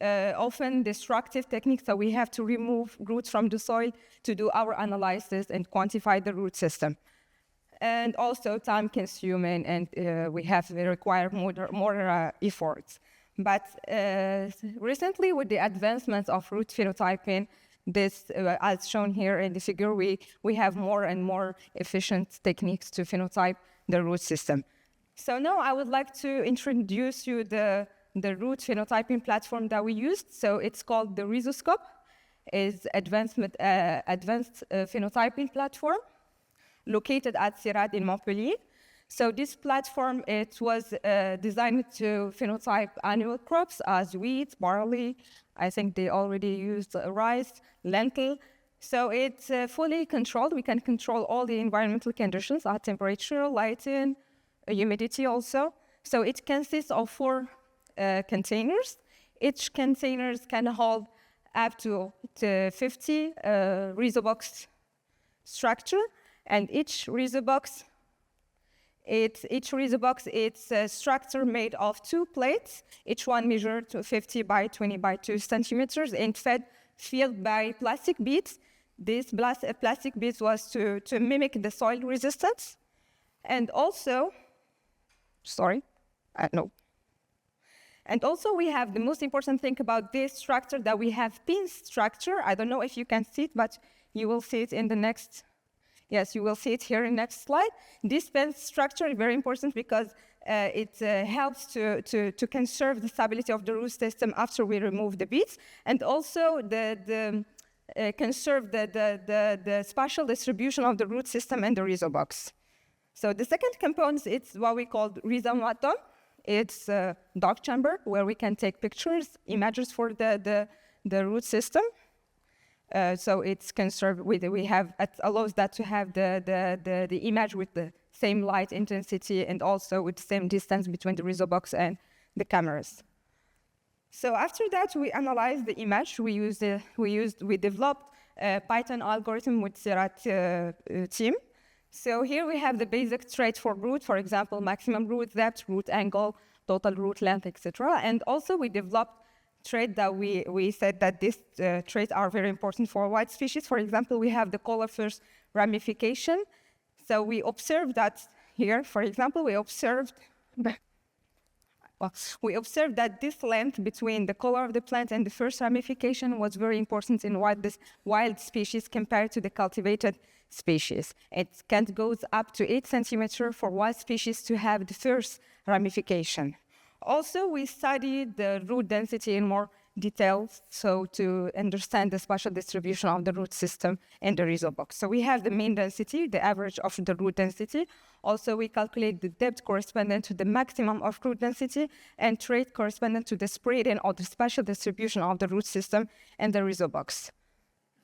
often destructive techniques, so we have to remove roots from the soil to do our analysis and quantify the root system. And also time-consuming, and we have required more efforts. But recently, with the advancements of root phenotyping, this, as shown here in the figure, we have more and more efficient techniques to phenotype the root system. So now I would like to introduce you the root phenotyping platform that we used. So it's called the Rhizoscope. It's advanced phenotyping platform located at CIRAD in Montpellier. So this platform, it was designed to phenotype annual crops as wheat, barley. I think they already used rice, lentil. So it's fully controlled. We can control all the environmental conditions at temperature, lighting, humidity also. So it consists of 4 containers. Each container can hold up to 50 rhizobox structure, and each rhizobox, it's a structure made of 2 plates, each one measured to 50 by 20 by 2 centimeters, and filled by plastic beads. This plastic beads was to mimic the soil resistance, and also, And also we have the most important thing about this structure, that we have pin structure. I don't know if you can see it, but you will see it in the next, yes, you will see it here in next slide. This pin structure is very important because it helps to conserve the stability of the root system after we remove the beads, and also conserve the spatial distribution of the root system and the rhizobox. So the second component is what we call rhizomaton. It's a dark chamber where we can take pictures, images for the root system. So it's conserved with, it allows that to have the image with the same light intensity and also with the same distance between the rhizobox and the cameras. So after that, we analyzed the image. We developed a Python algorithm with Serat team. So here we have the basic trait for root, for example, maximum root depth, root angle, total root length, etc. And also we developed traits that we said that these traits are very important for white species. For example, we have the coloriferous ramification. So we observed that here, for example, we observed that this length between the color of the plant and the first ramification was very important in wild species compared to the cultivated species. It goes up to 8 centimeters for wild species to have the first ramification. Also, we studied the root density in more detail, so to understand the spatial distribution of the root system and the rhizobox. So we have the mean density, the average of the root density. Also, we calculate the depth corresponding to the maximum of root density and trait corresponding to the spreading or the spatial distribution of the root system and the rhizobox.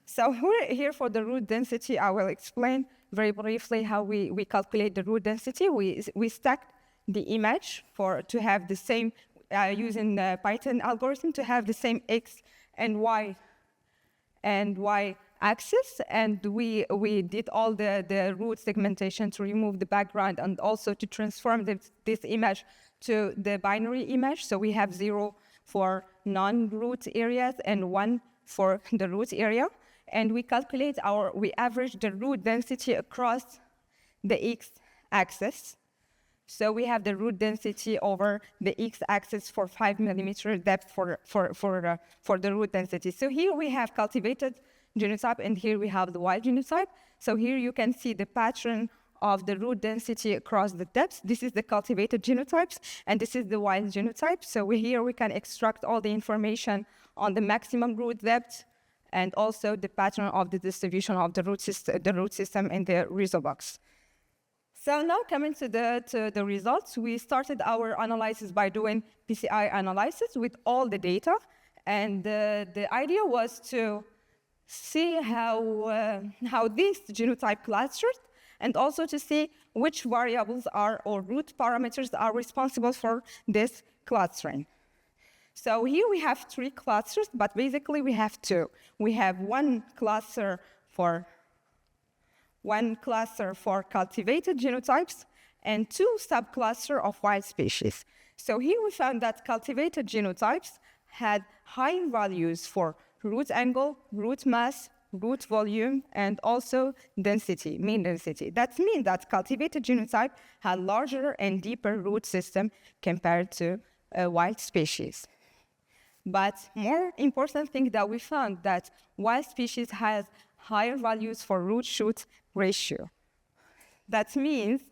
So here for the root density, I will explain very briefly how we calculate the root density. We stacked the image to have the same, using the Python algorithm, to have the same X and Y axis, and we did all the root segmentation to remove the background and also to transform this image to the binary image. So we have 0 for non-root areas and 1 for the root area. And we average the root density across the x-axis. So we have the root density over the x-axis for 5 millimeter depth for the root density. So here we have cultivated genotype, and here we have the wild genotype. So here you can see the pattern of the root density across the depths. This is the cultivated genotypes, and this is the wild genotype. So here we can extract all the information on the maximum root depth and also the pattern of the distribution of the root system in the rhizobox. So now coming to the results, we started our analysis by doing PCI analysis with all the data. And the idea was to see how these genotype clusters, and also to see which variables or root parameters are responsible for this clustering. So here we have 3 clusters, but basically we have 2. We have one cluster for cultivated genotypes and 2 subclusters of wild species. So here we found that cultivated genotypes had high values for root angle, root mass, root volume, and also density, mean density. That means that cultivated genotype had larger and deeper root system compared to wild species. But more important thing that we found that wild species has higher values for root-shoot ratio. That means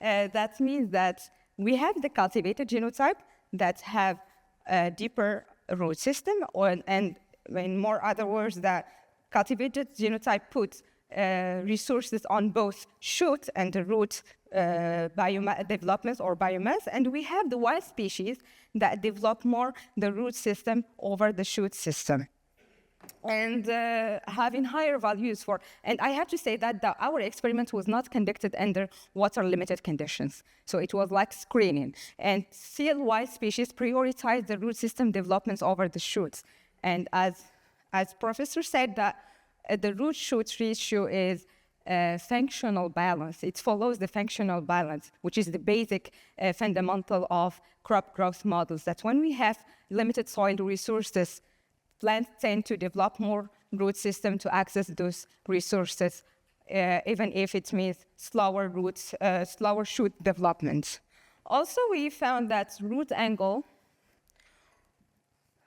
that we have the cultivated genotype that have a deeper root system, and in more other words, that cultivated genotype puts resources on both shoot and the root developments or biomass, and we have the wild species that develop more the root system over the shoot system, and having higher values for. And I have to say that our experiment was not conducted under water-limited conditions, so it was like screening. And still, wild species prioritize the root system developments over the shoots. And as Professor said, that the root-shoot ratio is functional balance. It follows the functional balance, which is the basic fundamental of crop growth models, that when we have limited soil resources, plants tend to develop more root system to access those resources, even if it means slower shoot development. Also, we found that root angle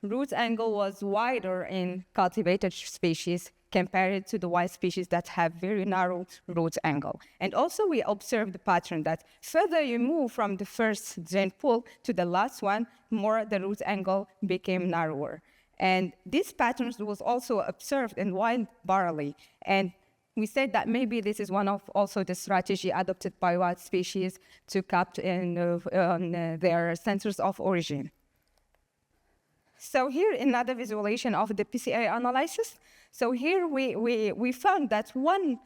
root angle was wider in cultivated species compared to the wild species that have very narrow root angle. And also we observed the pattern that further you move from the first gene pool to the last one, more the root angle became narrower. And these patterns was also observed in wild barley. And we said that maybe this is one of also the strategy adopted by wild species to capture their centers of origin. So here another visualization of the PCA analysis. So here we found that one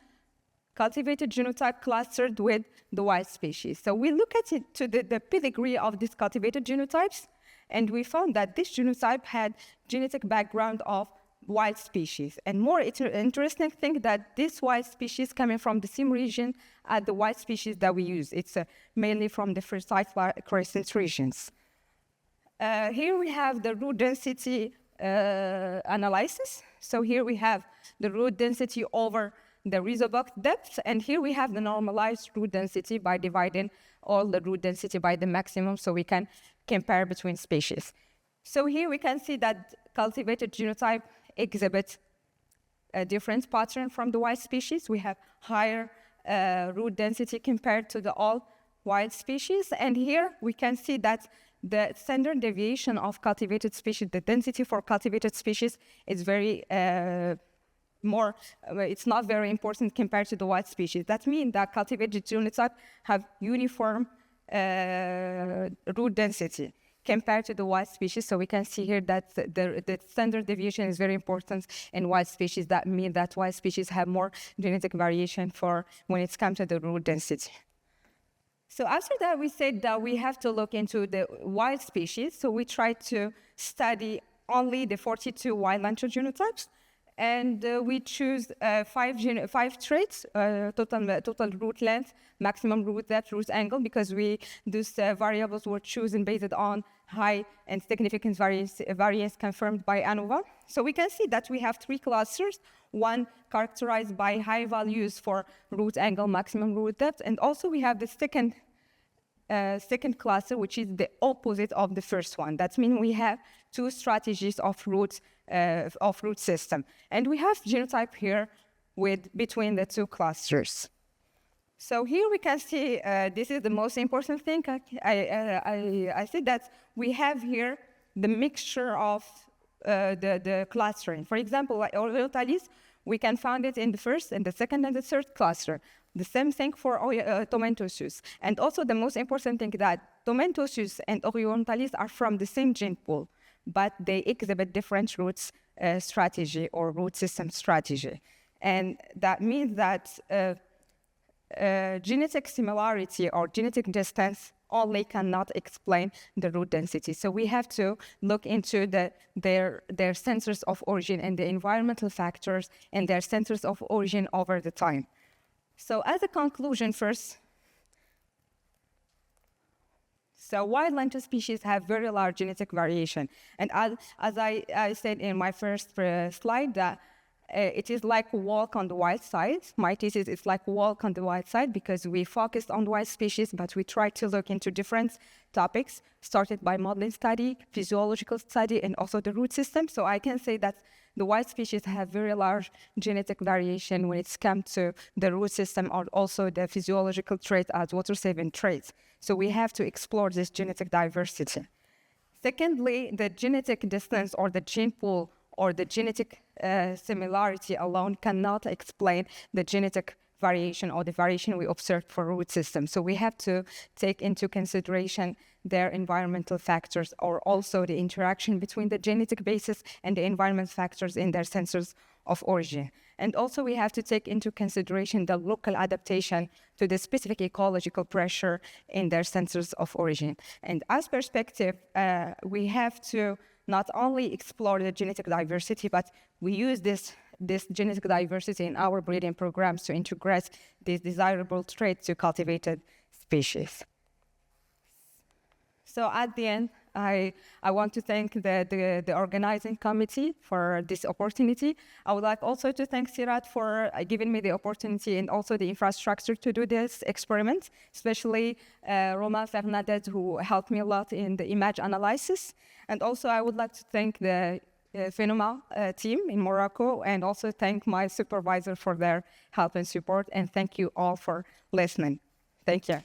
cultivated genotype clustered with the wild species. So we look at it to the pedigree of these cultivated genotypes, and we found that this genotype had genetic background of wild species. And more interesting thing that this wild species coming from the same region as the wild species that we use. It's mainly from the fertile crescent regions. Here we have the root density analysis. So here we have the root density over the rhizobuck depth, and here we have the normalized root density by dividing all the root density by the maximum, so we can compare between species. So here we can see that cultivated genotype exhibit a different pattern from the wild species. We have higher root density compared to the all wild species, and here we can see that the standard deviation of cultivated species, the density for cultivated species is very it's not very important compared to the wild species. That means that cultivated genotype have uniform root density compared to the wild species. So we can see here that the standard deviation is very important in wild species. That means that wild species have more genetic variation for when it comes to the root density. So after that, we said that we have to look into the wild species. So we tried to study only the 42 wild lantern genotypes. And we choose 5 traits, total root length, maximum root depth, root angle, because these variables were chosen based on high and significant variance confirmed by ANOVA. So we can see that we have 3 clusters, one characterized by high values for root angle, maximum root depth, and also we have the second cluster, which is the opposite of the first one. That means we have 2 strategies of root system. And we have genotype here between the 2 clusters. So here we can see, this is the most important thing. I see that we have here the mixture of the clustering. For example, like Horticultural, we can find it in the first and the second and the third cluster. The same thing for Tomentosius. And also the most important thing that Tomentosius and Horticultural are from the same gene pool, but they exhibit different roots strategy or root system strategy. And that means that genetic similarity or genetic distance only cannot explain the root density. So we have to look into their centers of origin and the environmental factors and their centers of origin over the time. So as a conclusion first, so wild lantern species have very large genetic variation. And as I said in my first slide, that it is like walk on the wild side. My thesis is like walk on the wild side because we focused on wild species, but we tried to look into different topics, started by modeling study, physiological study, and also the root system. So I can say that the wild species have very large genetic variation when it comes to the root system or also the physiological trait as water-saving traits. So we have to explore this genetic diversity. Secondly, the genetic distance or the gene pool or the genetic similarity alone cannot explain the genetic variation or the variation we observed for root systems. So we have to take into consideration their environmental factors or also the interaction between the genetic basis and the environmental factors in their centers of origin. And also we have to take into consideration the local adaptation to the specific ecological pressure in their centers of origin. And as perspective, we have to not only explore the genetic diversity, but we use this genetic diversity in our breeding programs to integrate these desirable traits to cultivated species. So at the end, I want to thank the organizing committee for this opportunity. I would like also to thank Sirat for giving me the opportunity and also the infrastructure to do this experiment, especially Romain Fernandez, who helped me a lot in the image analysis. And also I would like to thank the Phenoma team in Morocco, and also thank my supervisor for their help and support. And thank you all for listening. Thank you.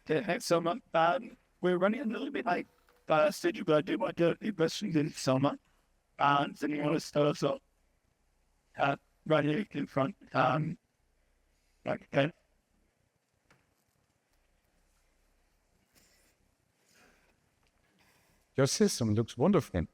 Okay, thanks so much. We're running a little bit late, but I do want to do questions in summer. So you want to start us off right here in front. Okay. Your system looks wonderful.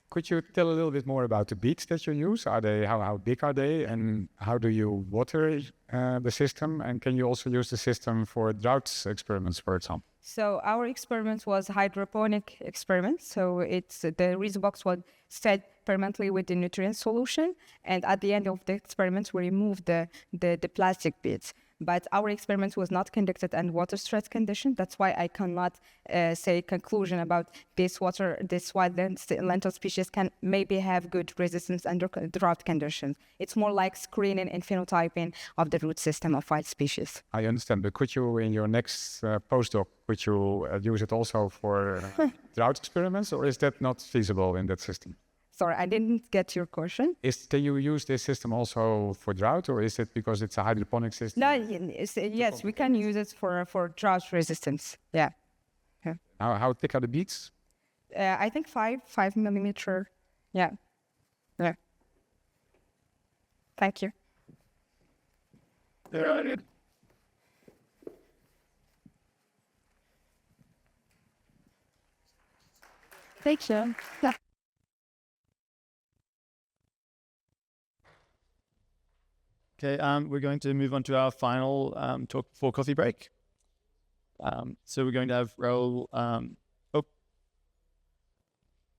Could you tell a little bit more about the beads that you use? Are they how big are they, and how do you water the system? And can you also use the system for drought experiments, for example? So our experiment was hydroponic experiment. So it's the resin box was fed permanently with the nutrient solution, and at the end of the experiment we removed the plastic beads. But our experiment was not conducted in water stress condition. That's why I cannot say conclusion about this wild lentil species can maybe have good resistance under drought conditions. It's more like screening and phenotyping of the root system of wild species. I understand, but could you, in your next postdoc, could you use it also for drought experiments, or is that not feasible in that system? Sorry, I didn't get your question. Can you use this system also for drought, or is it because it's a hydroponic system? No, yes, we can use it for drought resistance. Yeah. How thick are the beads? I think 5 millimeter. Yeah. Yeah. Thank you. Thank you. Yeah. Okay, we're going to move on to our final talk for coffee break. So we're going to have Raul.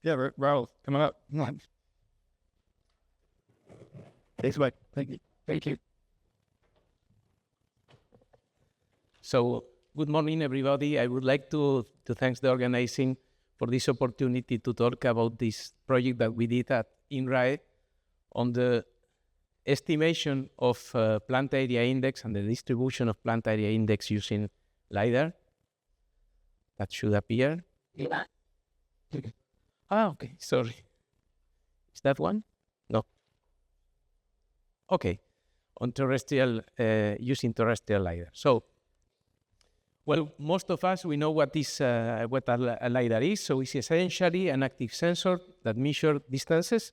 Raul, come on up. Come on. Thanks, away. Thank you. Thank you. So, good morning, everybody. I would like to thank the organizing for this opportunity to talk about this project that we did at INRAE on the estimation of plant area index and the distribution of plant area index using LiDAR. That should appear. Yeah. Okay, sorry. Is that one? No. Okay, on terrestrial, using terrestrial LiDAR. So, well, most of us, we know what a LiDAR is. So it's essentially an active sensor that measures distances.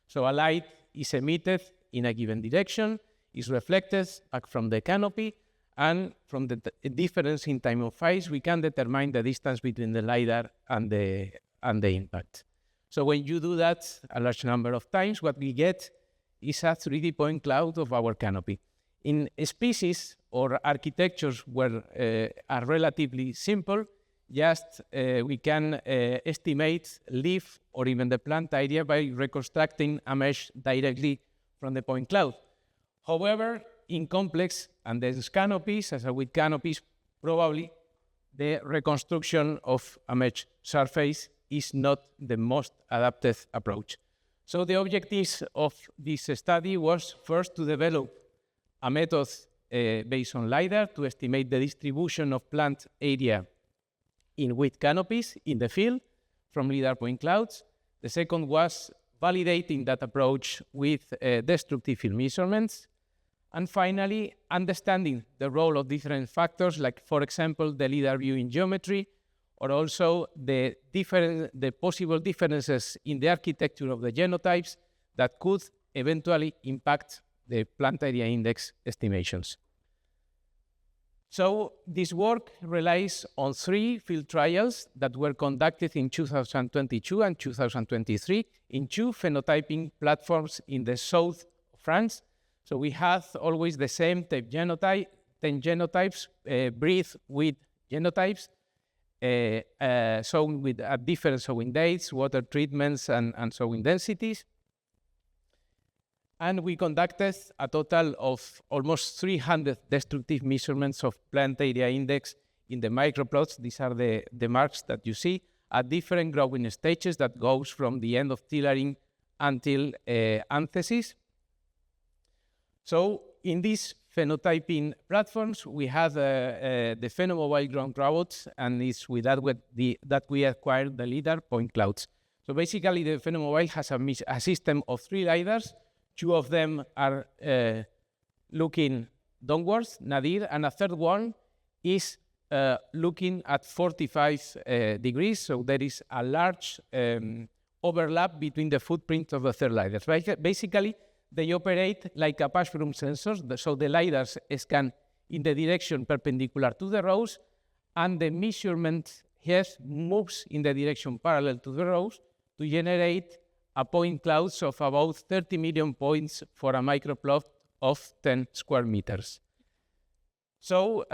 So a light is emitted in a given direction, is reflected back from the canopy, and from the difference in time of phase, we can determine the distance between the LiDAR and the impact. So when you do that a large number of times, what we get is a 3D point cloud of our canopy. In species or architectures where are relatively simple, just we can estimate leaf or even the plant area by reconstructing a mesh directly from the point cloud. However, in complex and dense canopies, as with canopies, probably the reconstruction of a mesh surface is not the most adapted approach. So the objectives of this study was first to develop a method based on LiDAR to estimate the distribution of plant area in wheat canopies in the field from LiDAR point clouds. The second was validating that approach with destructive field measurements. And finally, understanding the role of different factors, like, for example, the LiDAR viewing geometry, or also the possible differences in the architecture of the genotypes that could eventually impact the plant area index estimations. So this work relies on 3 field trials that were conducted in 2022 and 2023 in 2 phenotyping platforms in the south of France. So we have always the same 10 genotypes, breed with genotypes, shown with different sowing dates, water treatments, and sowing densities. And we conducted a total of almost 300 destructive measurements of plant area index in the microplots. These are the marks that you see at different growing stages that goes from the end of tillering until anthesis. So in these phenotyping platforms, we have the phenomobile ground robots, and it's with that we acquired the LiDAR point clouds. So basically, the phenomobile has a system of 3 LiDARs. 2 of them are looking downwards, nadir, and a third one is looking at 45 degrees. So there is a large overlap between the footprint of the third LiDAR. Basically, they operate like a patch broom sensor. So the LiDARs scan in the direction perpendicular to the rows, and the measurement here moves in the direction parallel to the rows to generate a point clouds of about 30 million points for a microplot of 10 square meters. So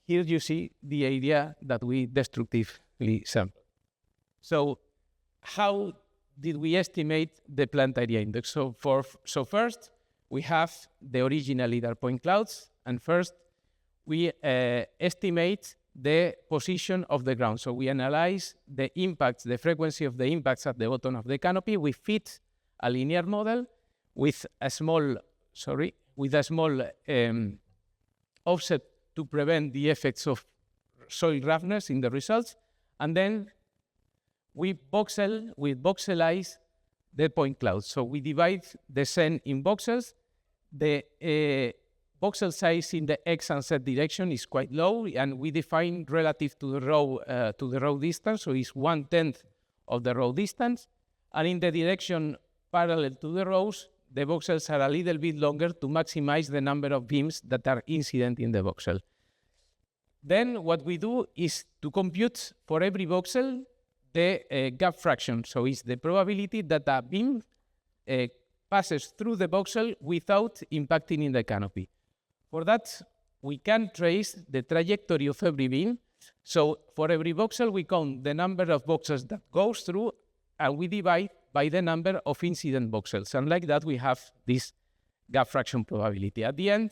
here you see the area that we destructively sample. So how did we estimate the plant area index? So first, we have the original LiDAR point clouds, and first we estimate the position of the ground. So we analyze the impacts, the frequency of the impacts at the bottom of the canopy. We fit a linear model with a small, offset to prevent the effects of soil roughness in the results, and then we voxelize the point clouds. So we divide the scene in voxels. The voxel size in the X and Z direction is quite low, and we define relative to the row distance, so it's 1/10 of the row distance. And in the direction parallel to the rows, the voxels are a little bit longer to maximize the number of beams that are incident in the voxel. Then what we do is to compute for every voxel the gap fraction. So it's the probability that a beam passes through the voxel without impacting in the canopy. For that, we can trace the trajectory of every beam. So for every voxel, we count the number of voxels that goes through, and we divide by the number of incident voxels. And like that, we have this gap fraction probability. At the end,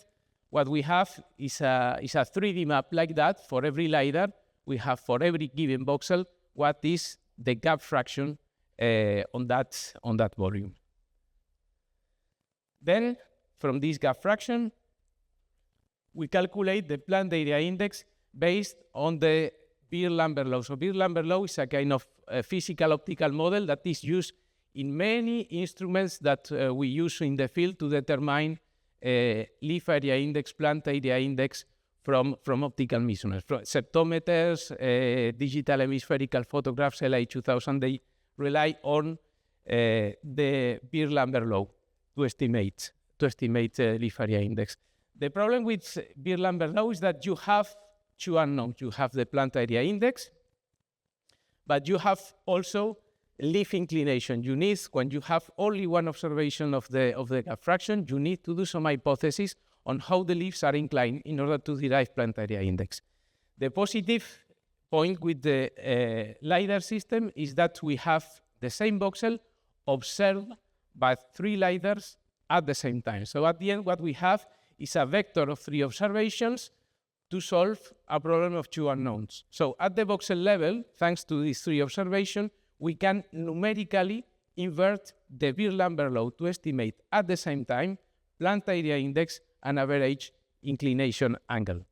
what we have is a 3D map like that. For every LiDAR, we have for every given voxel what is the gap fraction on that volume. Then, from this gap fraction, we calculate the plant area index based on the Beer-Lambert law. So Beer-Lambert law is a kind of physical optical model that is used in many instruments that we use in the field to determine leaf area index, plant area index from optical measurements. Septometers, digital hemispherical photographs, LI 2000, they rely on the Beer-Lambert law to estimate leaf area index. The problem with Beer-Lambert law is that you have 2 unknowns. You have the plant area index, but you have also leaf inclination. You need, when you have only one observation of the gap fraction, you need to do some hypothesis on how the leaves are inclined in order to derive plant area index. The positive point with the LiDAR system is that we have the same voxel observed by 3 LiDARs at the same time. So at the end, what we have is a vector of 3 observations to solve a problem of 2 unknowns. So at the voxel level, thanks to these 3 observations, we can numerically invert the Beer-Lambert law to estimate at the same time plant area index and average inclination angle.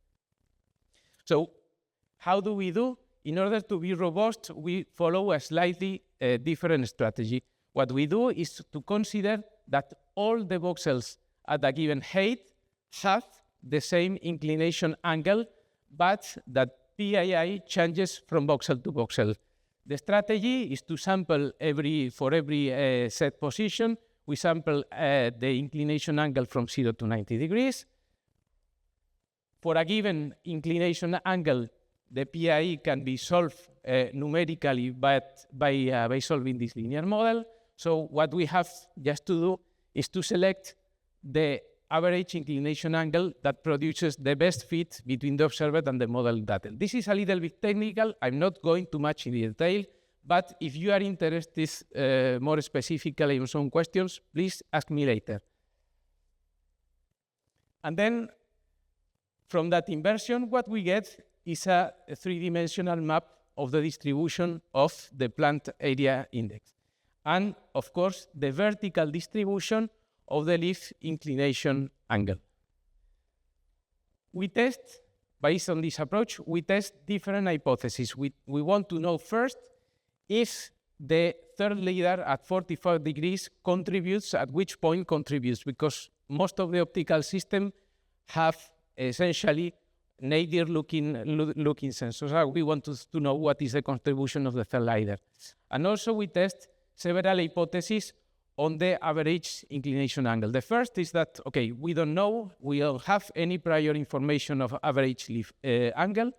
So how do we do? In order to be robust, we follow a slightly different strategy. What we do is to consider that all the voxels at a given height have the same inclination angle, but that PII changes from voxel to voxel. The strategy is to sample for every set position. We sample the inclination angle from 0 to 90 degrees. For a given inclination angle, the PIE can be solved numerically by solving this linear model. So what we have just to do is to select the average inclination angle that produces the best fit between the observed and the model data. This is a little bit technical. I'm not going too much in detail, but if you are interested more specifically in some questions, please ask me later. And then from that inversion, what we get is a three-dimensional map of the distribution of the plant area index. And of course, the vertical distribution of the leaf inclination angle. We test, based on this approach, we test different hypotheses. We want to know first if the third leader at 45 degrees contributes, at which point contributes, because most of the optical systems have essentially nadir-looking sensors. We want to know what is the contribution of the third leader. And also we test several hypotheses on the average inclination angle. The first is that, okay, we don't know, we don't have any prior information of average leaf angle,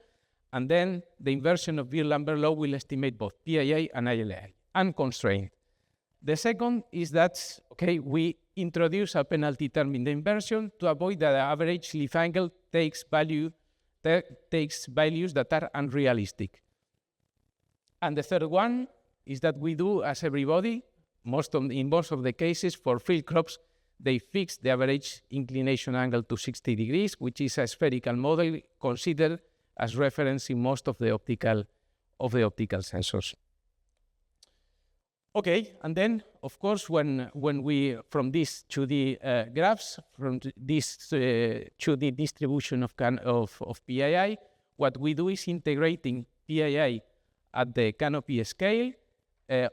and then the inversion of Beer-Lambert law will estimate both PIA and ILI, unconstrained. The second is that, okay, we introduce a penalty term in the inversion to avoid that the average leaf angle takes values that are unrealistic. And the third one is that we do, as everybody, in most of the cases for field crops, they fix the average inclination angle to 60 degrees, which is a spherical model considered as reference in most of the optical sensors. Okay, and then, of course, when we, from these 2D graphs, from this 2D distribution of PII, what we do is integrating PII at the canopy scale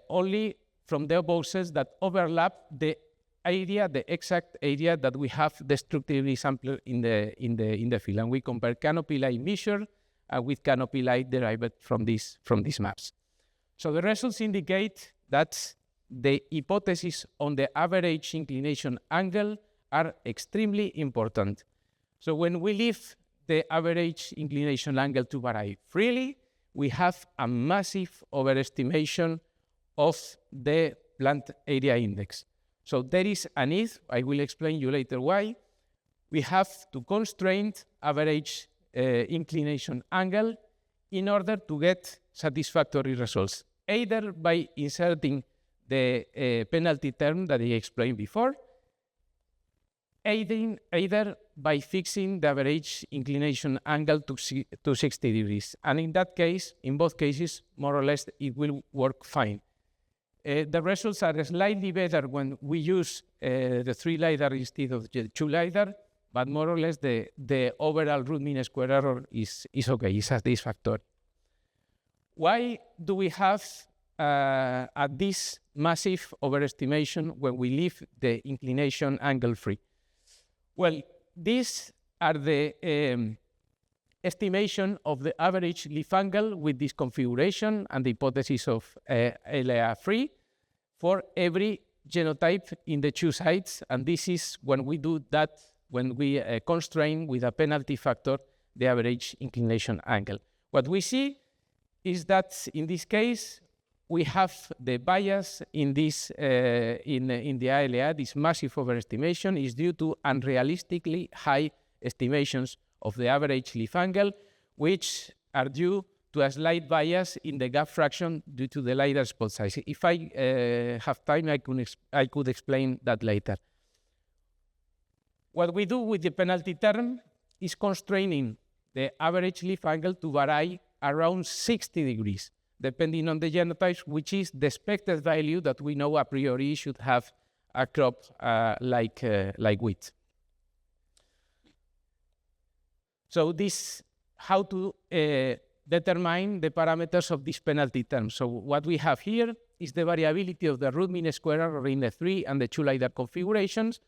only from the poses that overlap the area, the exact area that we have destructively sampled in the field, and we compare canopy light measured with canopy light derived from these maps. So the results indicate that the hypotheses on the average inclination angle are extremely important. So when we leave the average inclination angle to vary freely, we have a massive overestimation of the plant area index. So there is a need, I will explain you later why, we have to constrain average inclination angle in order to get satisfactory results, either by inserting the penalty term that I explained before, either by fixing the average inclination angle to 60 degrees. And in that case, in both cases, more or less, it will work fine. The results are slightly better when we use the 3 LiDAR instead of the 2 LiDAR, but more or less the overall root mean square error is okay, is satisfactory. Why do we have this massive overestimation when we leave the inclination angle free? Well, these are the estimation of the average leaf angle with this configuration and the hypothesis of LA free for every genotype in the 2 sites. And this is when we do that, when we constrain with a penalty factor the average inclination angle. What we see is that in this case, we have the bias in this in the ILA. This massive overestimation is due to unrealistically high estimations of the average leaf angle, which are due to a slight bias in the gap fraction due to the LiDAR spot size. If I have time, I could explain that later. What we do with the penalty term is constraining the average leaf angle to vary around 60 degrees, depending on the genotypes, which is the expected value that we know a priori should have a crop like wheat. So this, how to determine the parameters of this penalty term. So what we have here is the variability of the root mean square error in the 3 and the 2 LiDAR configurations,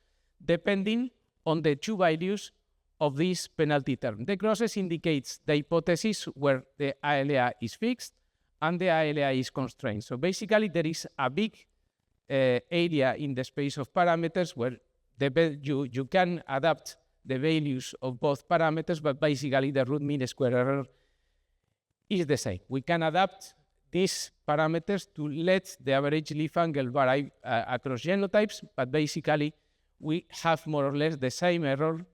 depending on the 2 values of this penalty term. The crosses indicates the hypothesis where the ILA is fixed and the ILA is constrained. So basically there is a big area in the space of parameters where you can adapt the values of both parameters, but basically the root mean square error is the same. We can adapt these parameters to let the average leaf angle vary across genotypes, but basically we have more or less the same error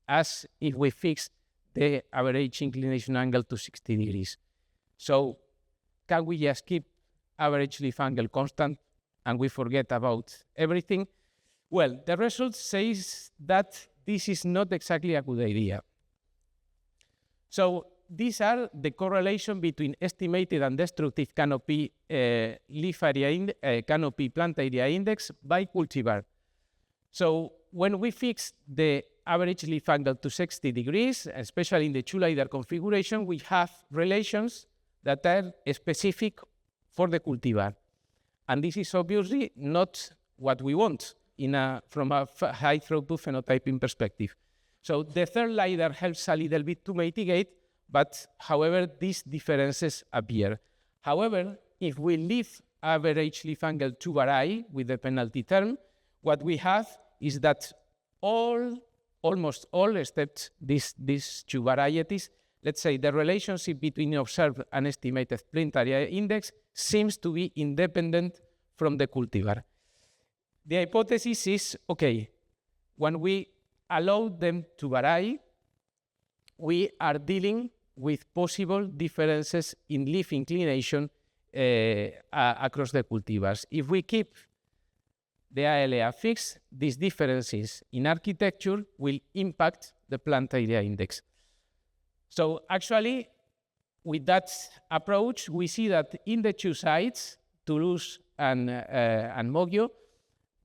as if we fix the average inclination angle to 60 degrees. So can we just keep average leaf angle constant and we forget about everything? Well, the result says that this is not exactly a good idea. So these are the correlation between estimated and destructive canopy leaf area canopy plant area index by cultivar. So when we fix the average leaf angle to 60 degrees, especially in the two-ladder configuration, we have relations that are specific for the cultivar. And this is obviously not what we want from a high throughput phenotyping perspective. So the third ladder helps a little bit to mitigate, but however, these differences appear. However, if we leave average leaf angle to vary with the penalty term, what we have is that almost all, except these two varieties, let's say the relationship between observed and estimated plant area index seems to be independent from the cultivar. The hypothesis is, okay, when we allow them to vary, we are dealing with possible differences in leaf inclination across the cultivars. If we keep the ALA fixed, these differences in architecture will impact the plant area index. So actually, with that approach, we see that in the two sites, Toulouse and Moggio,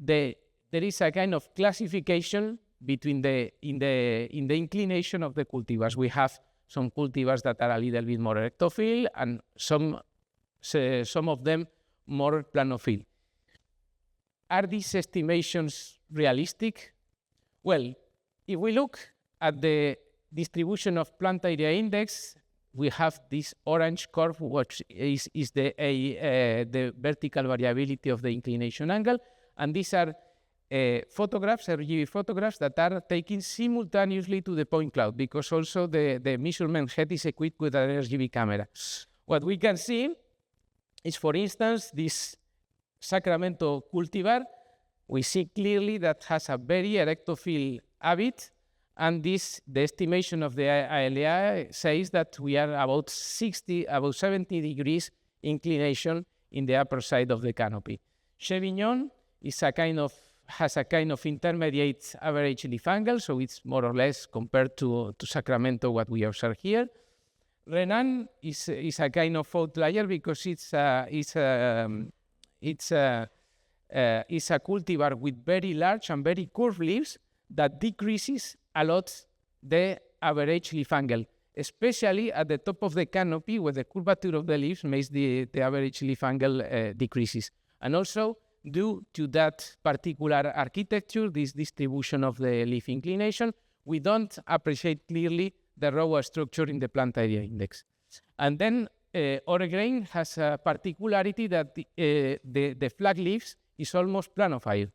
there is a kind of classification between in the inclination of the cultivars. We have some cultivars that are a little bit more erectophile and some of them more planophile. Are these estimations realistic? Well, if we look at the distribution of plant area index, we have this orange curve, which is the vertical variability of the inclination angle, and these are photographs, RGB photographs that are taken simultaneously to the point cloud, because also the measurement head is equipped with an RGB camera. What we can see is, for instance, this Sacramento cultivar. We see clearly that has a very erectophile habit, and the estimation of the ALA says that we are about 70 degrees inclination in the upper side of the canopy. Chevignon is has a kind of intermediate average leaf angle, so it's more or less compared to Sacramento what we observe here. Renan is a kind of outlier because it's a cultivar with very large and very curved leaves that decreases a lot the average leaf angle, especially at the top of the canopy where the curvature of the leaves makes the average leaf angle decreases. And also, due to that particular architecture, this distribution of the leaf inclination, we don't appreciate clearly the raw structure in the plant area index. And then Oregrain has a particularity that the flag leaves is almost planophile.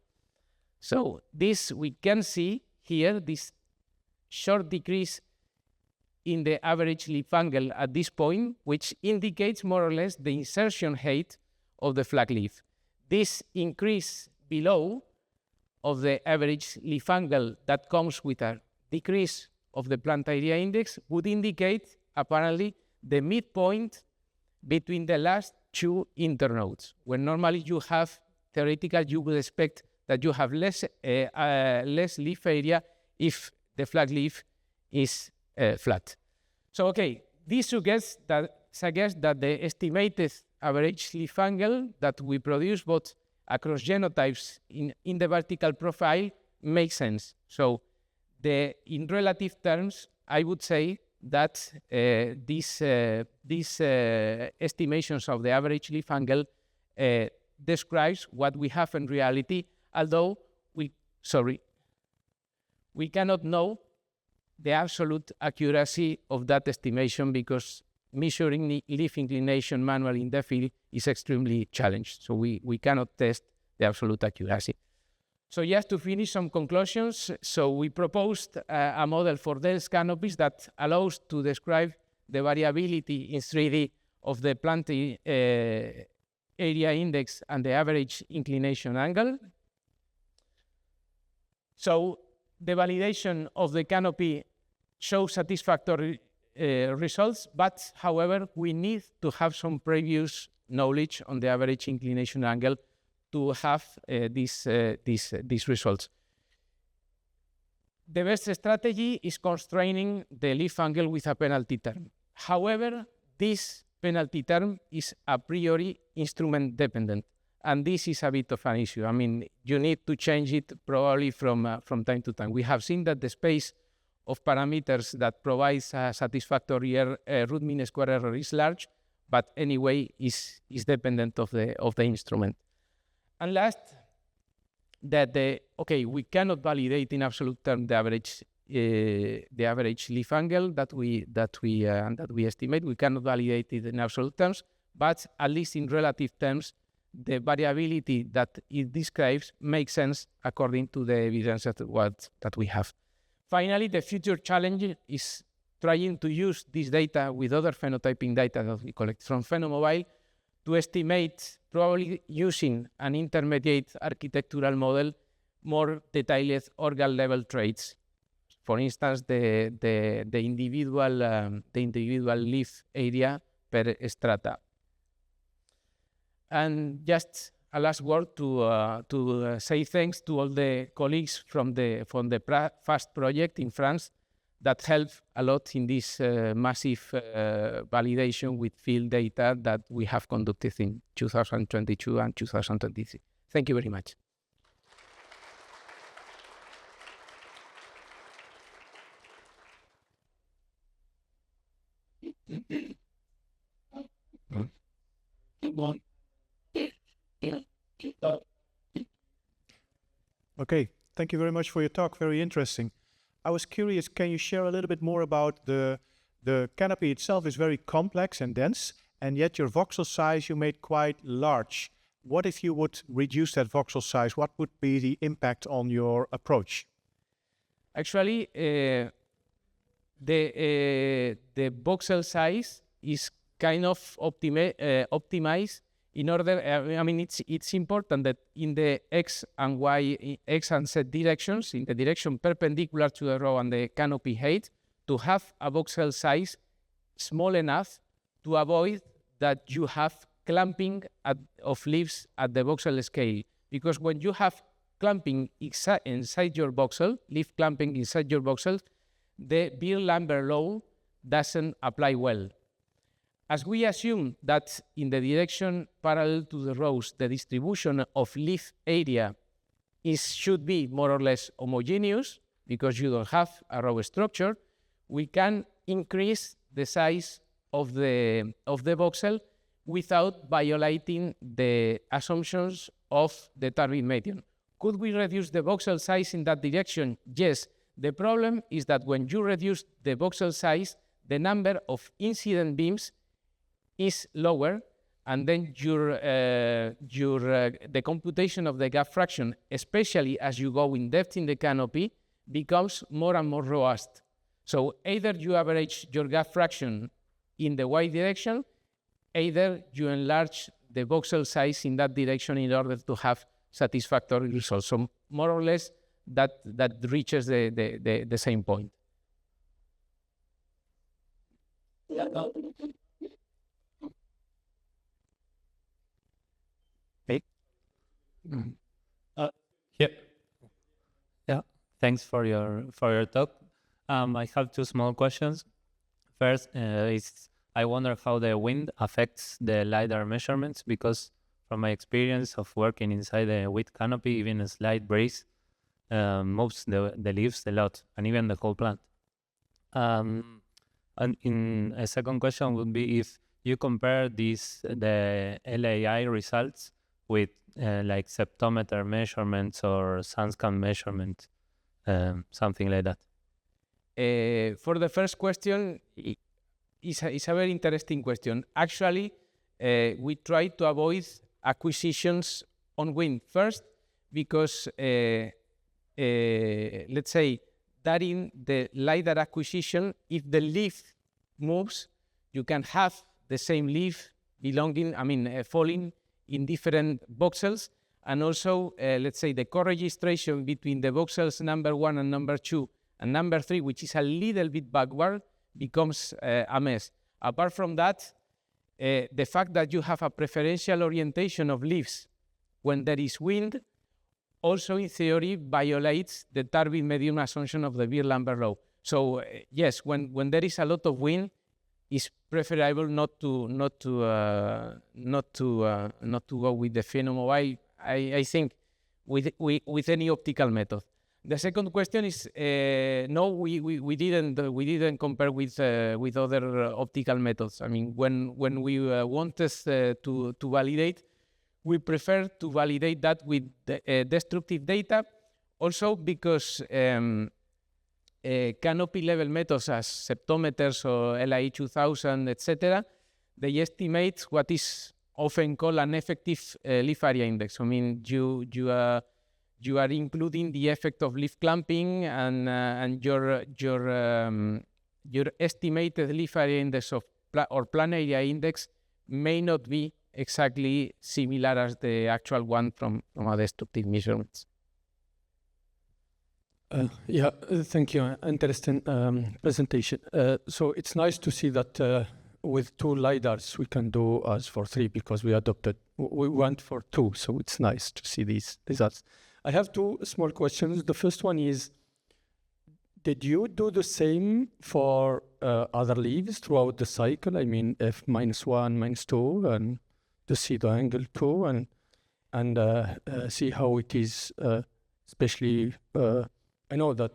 So this we can see here, this short decrease in the average leaf angle at this point, which indicates more or less the insertion height of the flag leaf. This increase below of the average leaf angle that comes with a decrease of the plant area index would indicate apparently the midpoint between the last two internodes, where normally you have, theoretically, you would expect that you have less leaf area if the flag leaf is flat. So, okay, this suggests that the estimated average leaf angle that we produce both across genotypes in the vertical profile makes sense. So, in relative terms, I would say that these estimations of the average leaf angle describes what we have in reality, although we cannot know the absolute accuracy of that estimation because measuring the leaf inclination manually in the field is extremely challenged. So we cannot test the absolute accuracy. So just to finish some conclusions, so we proposed a model for dense canopies that allows to describe the variability in 3D of the plant area index and the average inclination angle. So the validation of the canopy shows satisfactory results, but however, we need to have some previous knowledge on the average inclination angle to have these results. the best strategy is constraining the leaf angle with a penalty term. However, this penalty term is a priori instrument dependent, and this is a bit of an issue. I mean, you need to change it probably from time to time. We have seen that the space of parameters that provides a satisfactory root mean square error is large, but anyway is dependent of the instrument. And last, that we cannot validate in absolute term the average leaf angle that we estimate. We cannot validate it in absolute terms, but at least in relative terms, the variability that it describes makes sense according to the evidence that we have. Finally, the future challenge is trying to use this data with other phenotyping data that we collect from PhenoMobile to estimate, probably using an intermediate architectural model, more detailed organ level traits. For instance, the individual leaf area per strata. And just a last word to say thanks to all the colleagues from the FAST project in France that helped a lot in this massive validation with field data that we have conducted in 2022 and 2023. Thank you very much. Okay, thank you very much for your talk. Very interesting. I was curious, can you share a little bit more about the canopy itself is very complex and dense, and yet your voxel size you made quite large. What if you would reduce that voxel size? What would be the impact on your approach? Actually, the voxel size is kind of optimized in order. I mean, it's important that in the x and y, x and z directions, in the direction perpendicular to the row and the canopy height, to have a voxel size small enough to avoid that you have clumping of leaves at the voxel scale. Because when you have clumping inside your voxel, leaf clumping inside your voxel, the Beer-Lambert law doesn't apply well. As we assume that in the direction parallel to the rows, the distribution of leaf area should be more or less homogeneous, because you don't have a row structure, we can increase the size of the voxel without violating the assumptions of the target median. Could we reduce the voxel size in that direction? Yes. The problem is that when you reduce the voxel size, the number of incident beams is lower, and then the computation of the gap fraction, especially as you go in depth in the canopy, becomes more and more robust. So either you average your gap fraction in the y direction, either you enlarge the voxel size in that direction in order to have satisfactory results. So more or less that reaches the same point. Yeah. Thanks for your talk. I have two small questions. First is I wonder how the wind affects the LiDAR measurements, because from my experience of working inside a wheat canopy, even a slight breeze moves the leaves a lot, and even the whole plant. And in a second question would be if you compare the LAI results with like septometer measurements or SunScan measurements, something like that. For the first question, it's a very interesting question. Actually, we try to avoid acquisitions on wind first, because let's say that in the LiDAR acquisition, if the leaf moves, you can have the same leaf falling in different voxels, and also let's say the co-registration between the voxels number 1 and number 2 and number 3, which is a little bit backward, becomes a mess. Apart from that, the fact that you have a preferential orientation of leaves when there is wind also in theory violates the turbid medium assumption of the Beer-Lambert law. So yes, when there is a lot of wind, it's preferable not to go with the Phenomobile. I think with any optical method. The second question is no, we didn't compare with other optical methods. I mean, when we wanted to validate, we prefer to validate that with destructive data, also because canopy level methods as septometers or LI 2000, etc., they estimate what is often called an effective leaf area index. I mean, you are including the effect of leaf clamping, and your estimated leaf area index or plant area index may not be exactly similar as the actual one from a destructive measurements. Thank you. Interesting presentation. So it's nice to see that with 2 LiDARs we can do as for 3, because we went for 2. So it's nice to see these results. I have 2 small questions. The first one is, did you do the same for other leaves throughout the cycle? I mean, F-1, -2, and to see the angle too, and see how it is, especially, I know that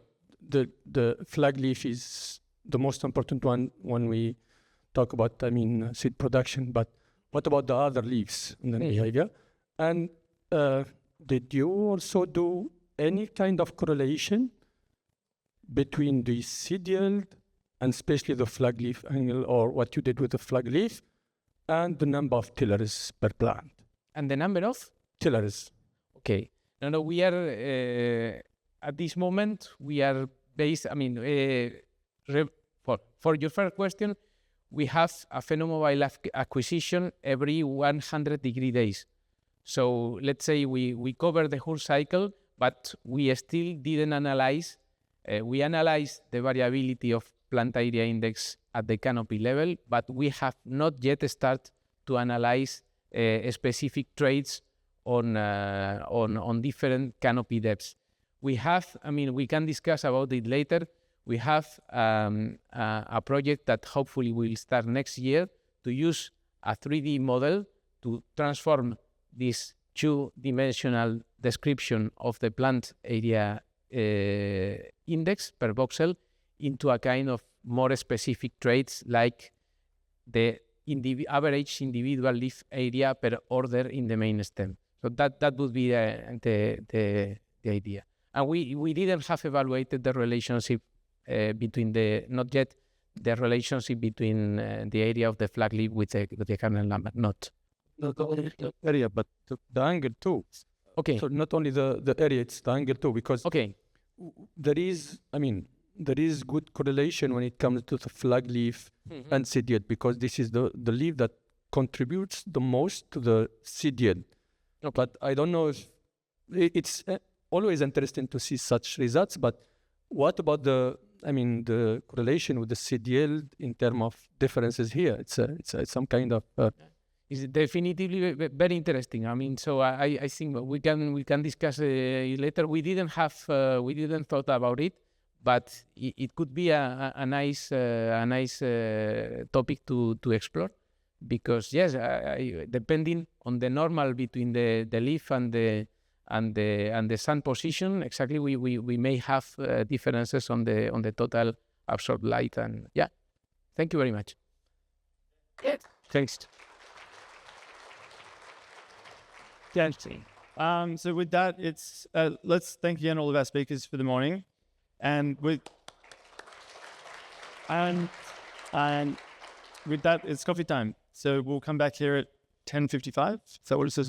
the flag leaf is the most important one when we talk about, seed production, but what about the other leaves in the behavior? And did you also do any kind of correlation between the seed yield and especially the flag leaf angle, or what you did with the flag leaf, and the number of tillers per plant? And the number of? Tillers. Okay. No, we are, at this moment, we are based, for your first question, we have a Phenomobile acquisition every 100-degree days. So let's say we cover the whole cycle, but we still didn't analyze. We analyzed the variability of plant area index at the canopy level, but we have not yet started to analyze specific traits on different canopy depths. We have, we can discuss about it later. We have a project that hopefully will start next year to use a 3D model to transform this 2-dimensional description of the plant area index per voxel into a kind of more specific traits, like the average individual leaf area per order in the main stem. So that would be the idea. And we didn't have evaluated the relationship between not yet the relationship between the area of the flag leaf with the kernel number, not the area, but the angle too. Okay. So not only the area, it's the angle too, because okay, there is good correlation when it comes to the flag leaf and seed yield, because this is the leaf that contributes the most to the seed yield. Okay. But I don't know if it's always interesting to see such results, but what about the correlation with the seed yield in terms of differences here? It's some kind of it's definitively very interesting. So I think we can discuss it later. We didn't thought about it, but it could be a nice topic to explore, because yes, depending on the normal between the leaf and the sun position, exactly we may have differences on the total absorbed light. And yeah, thank you very much. Thanks. So with that, it's let's thank again all of our speakers for the morning, and with that, it's coffee time. So we'll come back here at 10:55. Is that what it says on